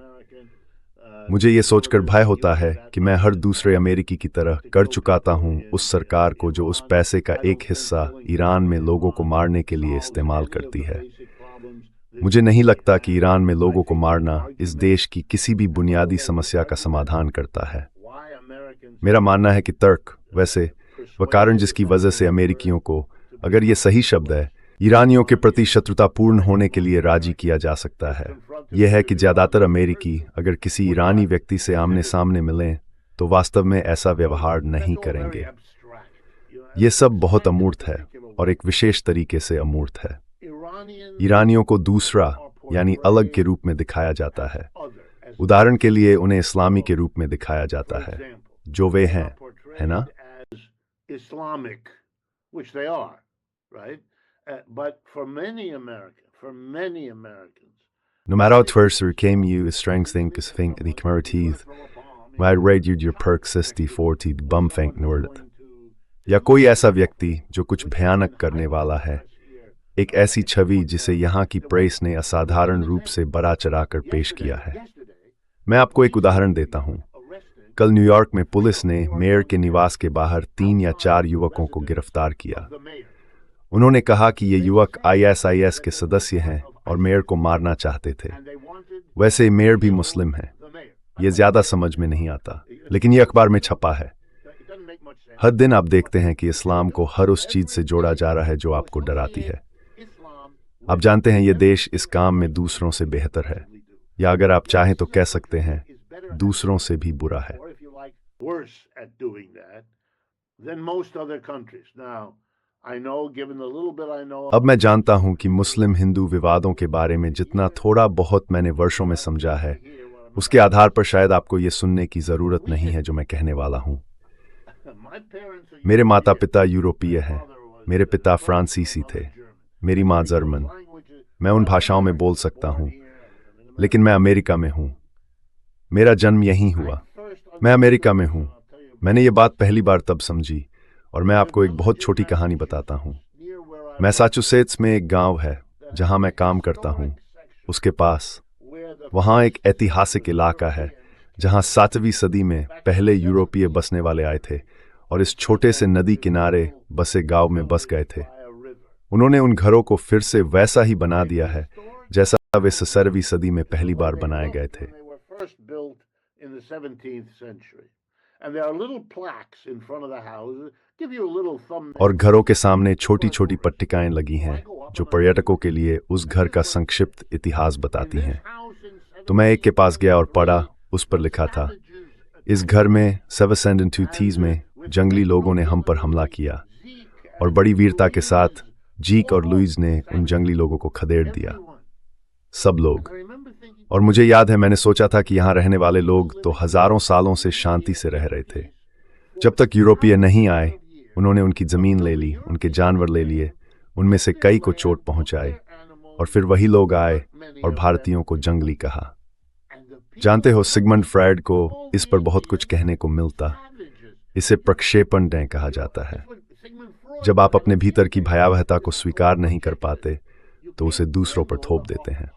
मुझे ये सोचकर भय होता है कि मैं हर दूसरे अमेरिकी की तरह कर चुकाता हूं उस सरकार को जो उस पैसे का एक हिस्सा ईरान में लोगों को मारने के लिए इस्तेमाल करती है। मुझे नहीं लगता कि ईरान में लोगों को मारना इस देश की किसी भी बुनियादी समस्या का समाधान करता है। मेरा मानना है कि तर्क, वैसे वह कारण जिसकी वजह से अमेरिकियों को, अगर ये सही शब्द है, ईरानियों के प्रति शत्रुतापूर्ण होने के लिए राजी किया जा सकता है, यह है कि ज़्यादातर अमेरिकी अगर किसी ईरानी व्यक्ति से आमने सामने मिलें तो वास्तव में ऐसा व्यवहार नहीं करेंगे। ये सब बहुत अमूर्त है और एक विशेष तरीके से अमूर्त है। ईरानियों को दूसरा यानी अलग के रूप में दिखाया जाता है। उदाहरण के लिए उन्हें इस्लामी के रूप में दिखाया जाता है, जो वे हैं, है ना? Islamic, which they are, right? But for many Americans, No matter how adversary came you is strengthening is thing the commemorative why raided your perk 60-40 bumfang nord या कोई ऐसा व्यक्ति जो कुछ भयानक करने वाला है, एक ऐसी छवि जिसे यहाँ की प्रेस ने असाधारण रूप से बड़ा चढ़ाकर पेश किया है। मैं आपको एक उदाहरण देता हूँ। कल न्यूयॉर्क में पुलिस ने मेयर के निवास के बाहर 3 या 4 युवकों को गिरफ्तार किया। उन्होंने कहा कि ये युवक ISIS के सदस्य हैं और मेयर को मारना चाहते थे। वैसे मेयर भी मुस्लिम है, ये ज्यादा समझ में नहीं आता, लेकिन ये अखबार में छपा है। हर दिन आप देखते हैं कि इस्लाम को हर उस चीज से जोड़ा जा रहा है जो आपको डराती है। आप जानते हैं ये देश इस काम में दूसरों से बेहतर है, या अगर आप चाहें तो कह सकते हैं दूसरों से भी बुरा है। worse at doing that than most other countries. Now, I know, given the little bit I know, अब मैं जानता हूं कि मुस्लिम हिंदू विवादों के बारे में जितना थोड़ा बहुत मैंने वर्षों में समझा है, उसके आधार पर शायद आपको ये सुनने की जरूरत नहीं है जो मैं कहने वाला हूं। मेरे माता पिता यूरोपीय हैं, मेरे पिता फ्रांसीसी थे, मेरी माँ जर्मन। मैं उन भाषाओं में बोल सकता हूं, लेकिन मैं अमेरिका में हूं। मेरा जन्म यहीं हुआ। मैं अमेरिका में हूं। मैंने ये बात पहली बार तब समझी, और मैं आपको एक बहुत छोटी कहानी बताता हूं। मैसाचुसेट्स में एक गांव है जहां मैं काम करता हूं। उसके पास वहां एक ऐतिहासिक इलाका है जहां 7वीं सदी में पहले यूरोपीय बसने वाले आए थे और इस छोटे से नदी किनारे बसे गांव में बस गए थे। उन्होंने उन घरों को फिर से वैसा ही बना दिया है जैसा वे 17वीं सदी में पहली बार बनाए गए थे। in the 17th century, and there are little plaques in front of the houses give you a little thumbnail. और घरों के सामने छोटी छोटी पट्टिकाएं लगी हैं जो पर्यटकों के लिए उस घर का संक्षिप्त इतिहास बताती हैं। तो मैं एक के पास गया और पढ़ा, उस पर लिखा था, इस घर में 702 में जंगली लोगों ने हम पर हमला किया और बड़ी वीरता के साथ जीक और लुइस ने उन जंगली लोगों को खदेड़ दिया। सब लोग। और मुझे याद है मैंने सोचा था कि यहाँ रहने वाले लोग तो हजारों सालों से शांति से रह रहे थे। जब तक यूरोपीय नहीं आए, उन्होंने उनकी जमीन ले ली, उनके जानवर ले लिए, उनमें से कई को चोट पहुंचाई, और फिर वही लोग आए और भारतीयों को जंगली कहा। जानते हो, सिगमंड फ्रायड को इस पर बहुत कुछ कहने को मिलता। इसे प्रक्षेपण डे कहा जाता है। जब आप अपने भीतर की भयावहता को स्वीकार नहीं कर पाते तो उसे दूसरों पर थोप देते हैं।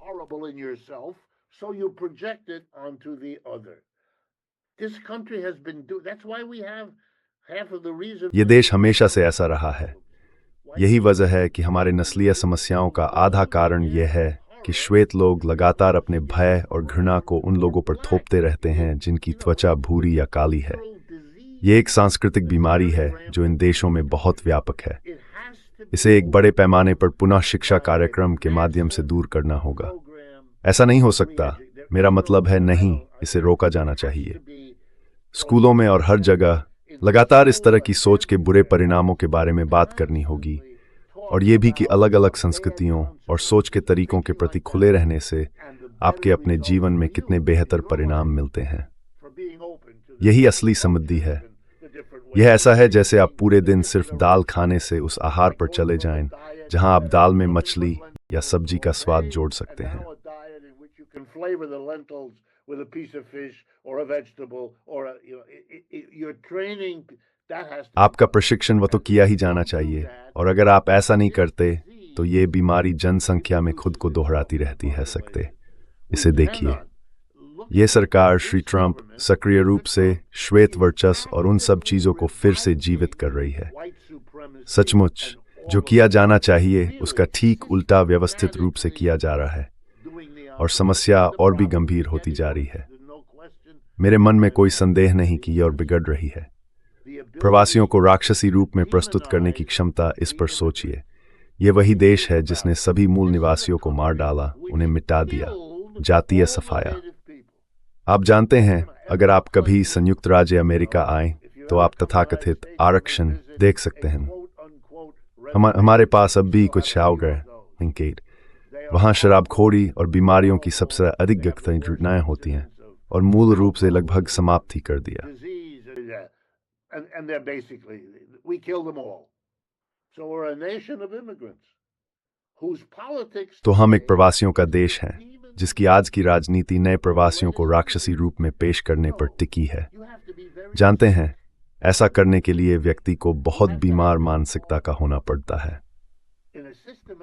So you project it onto the other. This country has been that's why we have half of the reason. ये देश हमेशा से ऐसा रहा है। यही वजह है कि हमारे नस्लीय समस्याओं का आधा कारण यह है कि श्वेत लोग लगातार अपने भय और घृणा को उन लोगों पर थोपते रहते हैं जिनकी त्वचा भूरी या काली है। ये एक सांस्कृतिक बीमारी है जो इन देशों में बहुत व्यापक है। इसे एक बड़े पैमाने पर पुनः शिक्षा कार्यक्रम के माध्यम से दूर करना होगा। ऐसा नहीं हो सकता। मेरा मतलब है नहीं, इसे रोका जाना चाहिए। स्कूलों में और हर जगह लगातार इस तरह की सोच के बुरे परिणामों के बारे में बात करनी होगी, और ये भी कि अलग अलग संस्कृतियों और सोच के तरीकों के प्रति खुले रहने से आपके अपने जीवन में कितने बेहतर परिणाम मिलते हैं। यही असली समृद्धि है। यह ऐसा है जैसे आप पूरे दिन सिर्फ दाल खाने से उस आहार पर चले जाएं जहां आप दाल में मछली या सब्जी का स्वाद जोड़ सकते हैं। Can flavor the lentils with a piece of fish or a vegetable or you're training that has to आपका प्रशिक्षण वो तो किया ही जाना चाहिए, और अगर आप ऐसा नहीं करते तो ये बीमारी जनसंख्या में खुद को दोहराती रहती है सकते। इसे देखिए, ये सरकार श्री ट्रंप सक्रिय रूप से श्वेत वर्चस्व और उन सब चीजों को फिर से जीवित कर रही है। सचमुच जो किया जाना चाहिए उसका ठीक उल्टा व्यवस्थित रूप से किया जा रहा है, और समस्या और भी गंभीर होती जा रही है। मेरे मन में कोई संदेह नहीं कि यह और बिगड़ रही है। प्रवासियों को राक्षसी रूप में प्रस्तुत करने की क्षमता, इस पर सोचिए। यह वही देश है जिसने सभी मूल निवासियों को मार डाला, उन्हें मिटा दिया, जातीय सफाया। आप जानते हैं, अगर आप कभी संयुक्त राज्य अमेरिका आएं तो आप तथाकथित आरक्षण देख सकते हैं। हमारे पास अब भी कुछ संकेत वहाँ शराबखोरी और बीमारियों की सबसे अधिक घटनाएं होती हैं और मूल रूप से लगभग समाप्त ही कर दिया। तो हम एक प्रवासियों का देश हैं जिसकी आज की राजनीति नए प्रवासियों को राक्षसी रूप में पेश करने पर टिकी है। जानते हैं, ऐसा करने के लिए व्यक्ति को बहुत बीमार मानसिकता का होना पड़ता है।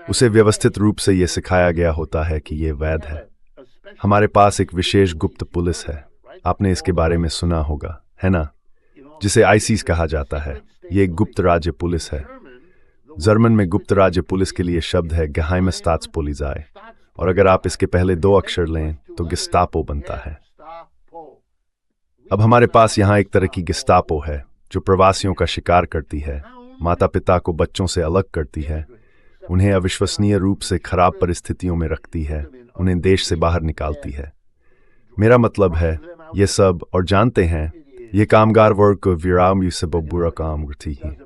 उसे व्यवस्थित रूप से यह सिखाया गया होता है कि यह वैध है। हमारे पास एक विशेष गुप्त पुलिस है, आपने इसके बारे में सुना होगा, है ना, जिसे आईसीस कहा जाता है। ये एक गुप्त राज्य पुलिस है। जर्मन में गुप्त राज्य पुलिस के लिए शब्द है Geheime Staatspolizei, और अगर आप इसके पहले 2 अक्षर लें तो गिस्तापो बनता है। अब हमारे पास यहाँ एक तरह की गिस्तापो है जो प्रवासियों का शिकार करती है, माता पिता को बच्चों से अलग करती है, उन्हें अविश्वसनीय रूप से खराब परिस्थितियों में रखती है, उन्हें देश से बाहर निकालती है। मेरा मतलब है ये सब, और जानते हैं, ये कामगार वर्ग को विराम से बुरा काम करती है।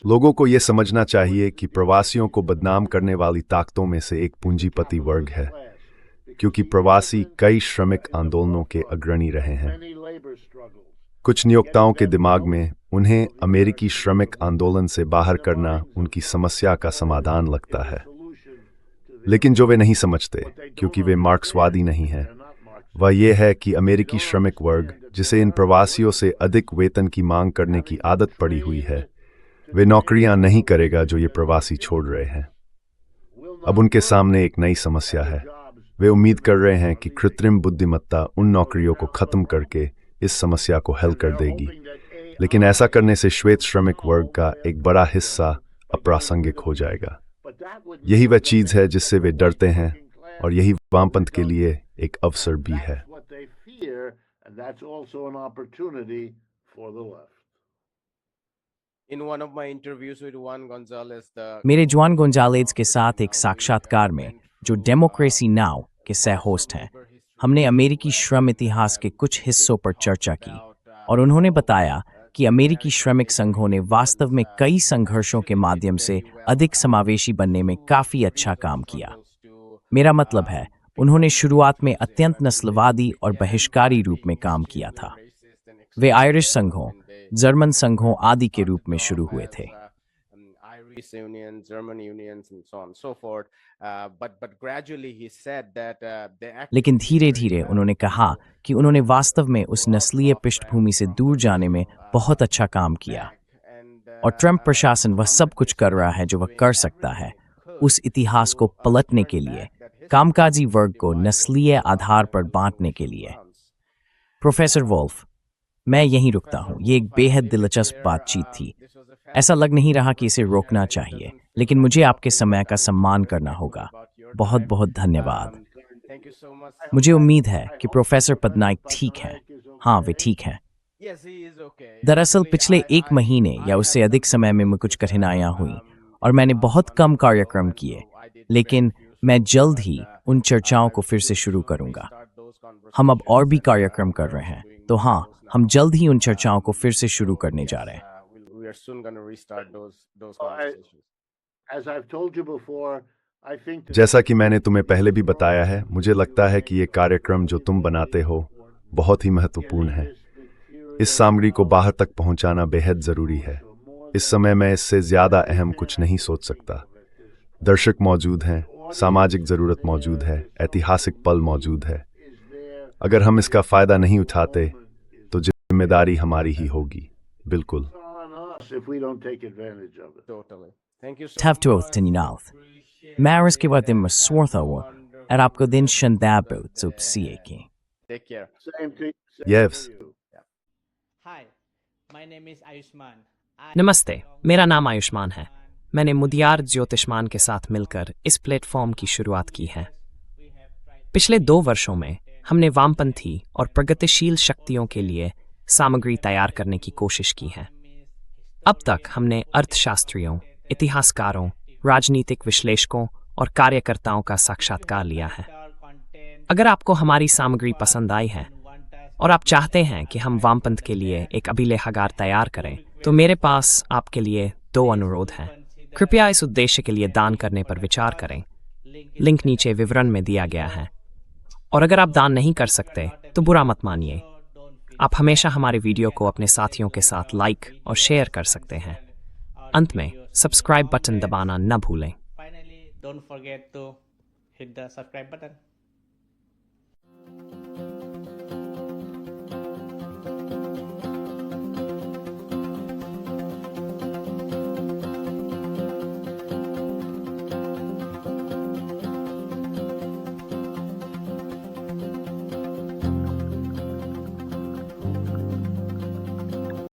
लोगों को यह समझना चाहिए कि प्रवासियों को बदनाम करने वाली ताकतों में से एक पूंजीपति वर्ग है, क्योंकि प्रवासी कई श्रमिक आंदोलनों के अग्रणी रहे हैं। कुछ नियोक्ताओं के दिमाग में उन्हें अमेरिकी श्रमिक आंदोलन से बाहर करना उनकी समस्या का समाधान लगता है, लेकिन जो वे नहीं समझते, क्योंकि वे मार्क्सवादी नहीं हैं, वह यह है कि अमेरिकी श्रमिक वर्ग, जिसे इन प्रवासियों से अधिक वेतन की मांग करने की आदत पड़ी हुई है, वे नौकरियां नहीं करेगा जो ये प्रवासी छोड़ रहे हैं। अब उनके सामने एक नई समस्या है। वे उम्मीद कर रहे हैं कि कृत्रिम बुद्धिमत्ता उन नौकरियों को खत्म करके इस समस्या को हल कर देगी, लेकिन ऐसा करने से श्वेत श्रमिक वर्ग का एक बड़ा हिस्सा अप्रासंगिक हो जाएगा। यही वह चीज है जिससे वे डरते हैं, और यही वामपंथ के लिए एक अवसर भी है। मेरे जुआन गोंजालेज के साथ एक साक्षात्कार में, जो डेमोक्रेसी नाउ के सह होस्ट हैं, हमने अमेरिकी श्रम इतिहास के कुछ हिस्सों पर चर्चा की, और उन्होंने बताया कि अमेरिकी श्रमिक संघों ने वास्तव में कई संघर्षों के माध्यम से अधिक समावेशी बनने में काफी अच्छा काम किया। मेरा मतलब है, उन्होंने शुरुआत में अत्यंत नस्लवादी और बहिष्कारी रूप में काम किया था। वे आयरिश संघों, जर्मन संघों आदि के रूप में शुरू हुए थे। लेकिन धीरे धीरे उन्होंने कहा कि उन्होंने वास्तव में उस नस्लीय पृष्ठभूमि से दूर जाने में बहुत अच्छा काम किया, और ट्रंप प्रशासन वह सब कुछ कर रहा है जो वह कर सकता है उस इतिहास को पलटने के लिए, कामकाजी वर्ग को नस्लीय आधार पर बांटने के लिए। प्रोफेसर वोल्फ, मैं यहीं रुकता हूं। ये एक बेहद दिलचस्प बातचीत थी। ऐसा लग नहीं रहा कि इसे रोकना चाहिए, लेकिन मुझे आपके समय का सम्मान करना होगा। बहुत बहुत धन्यवाद। मुझे उम्मीद है कि प्रोफेसर पदनाइक ठीक हैं। हाँ, वे ठीक हैं। दरअसल पिछले 1 महीने या उससे अधिक समय में कुछ कठिनाइयां हुई और मैंने बहुत कम कार्यक्रम किए, लेकिन मैं जल्द ही उन चर्चाओं को फिर से शुरू करूंगा। हम अब और भी कार्यक्रम कर रहे हैं, तो हाँ, हम जल्द ही उन चर्चाओं को फिर से शुरू करने जा रहे हैं। जैसा कि मैंने तुम्हें पहले भी बताया है, मुझे लगता है कि ये कार्यक्रम जो तुम बनाते हो बहुत ही महत्वपूर्ण है। इस सामग्री को बाहर तक पहुंचाना बेहद जरूरी है। इस समय मैं इससे ज्यादा अहम कुछ नहीं सोच सकता। दर्शक मौजूद हैं, सामाजिक जरूरत मौजूद है, ऐतिहासिक पल मौजूद है। अगर हम इसका फायदा नहीं उठाते तो जिम्मेदारी हमारी ही होगी। बिल्कुल। Maris ke wat immer swartha wa, आपको दिन शानदार सुप सीए की। Take care. Yes. Hi, my name is Ayushman. नमस्ते, मेरा नाम आयुष्मान है। मैंने मुदियार ज्योतिष्मान के साथ मिलकर इस प्लेटफॉर्म की शुरुआत की है। पिछले 2 वर्षों में हमने वामपंथी और प्रगतिशील शक्तियों के लिए सामग्री तैयार करने की कोशिश की है। अब तक हमने अर्थशास्त्रियों, इतिहासकारों, राजनीतिक विश्लेषकों और कार्यकर्ताओं का साक्षात्कार लिया है। अगर आपको हमारी सामग्री पसंद आई है और आप चाहते हैं कि हम वामपंथ के लिए एक अभिलेखागार तैयार करें, तो मेरे पास आपके लिए 2 अनुरोध हैं। कृपया इस उद्देश्य के लिए दान करने पर विचार करें। लिंक नीचे विवरण में दिया गया है। और अगर आप दान नहीं कर सकते तो बुरा मत मानिए। आप हमेशा हमारे वीडियो को अपने साथियों के साथ लाइक और शेयर कर सकते हैं। अंत में सब्सक्राइब बटन दबाना न भूलें। Finally, don't forget to hit the subscribe button.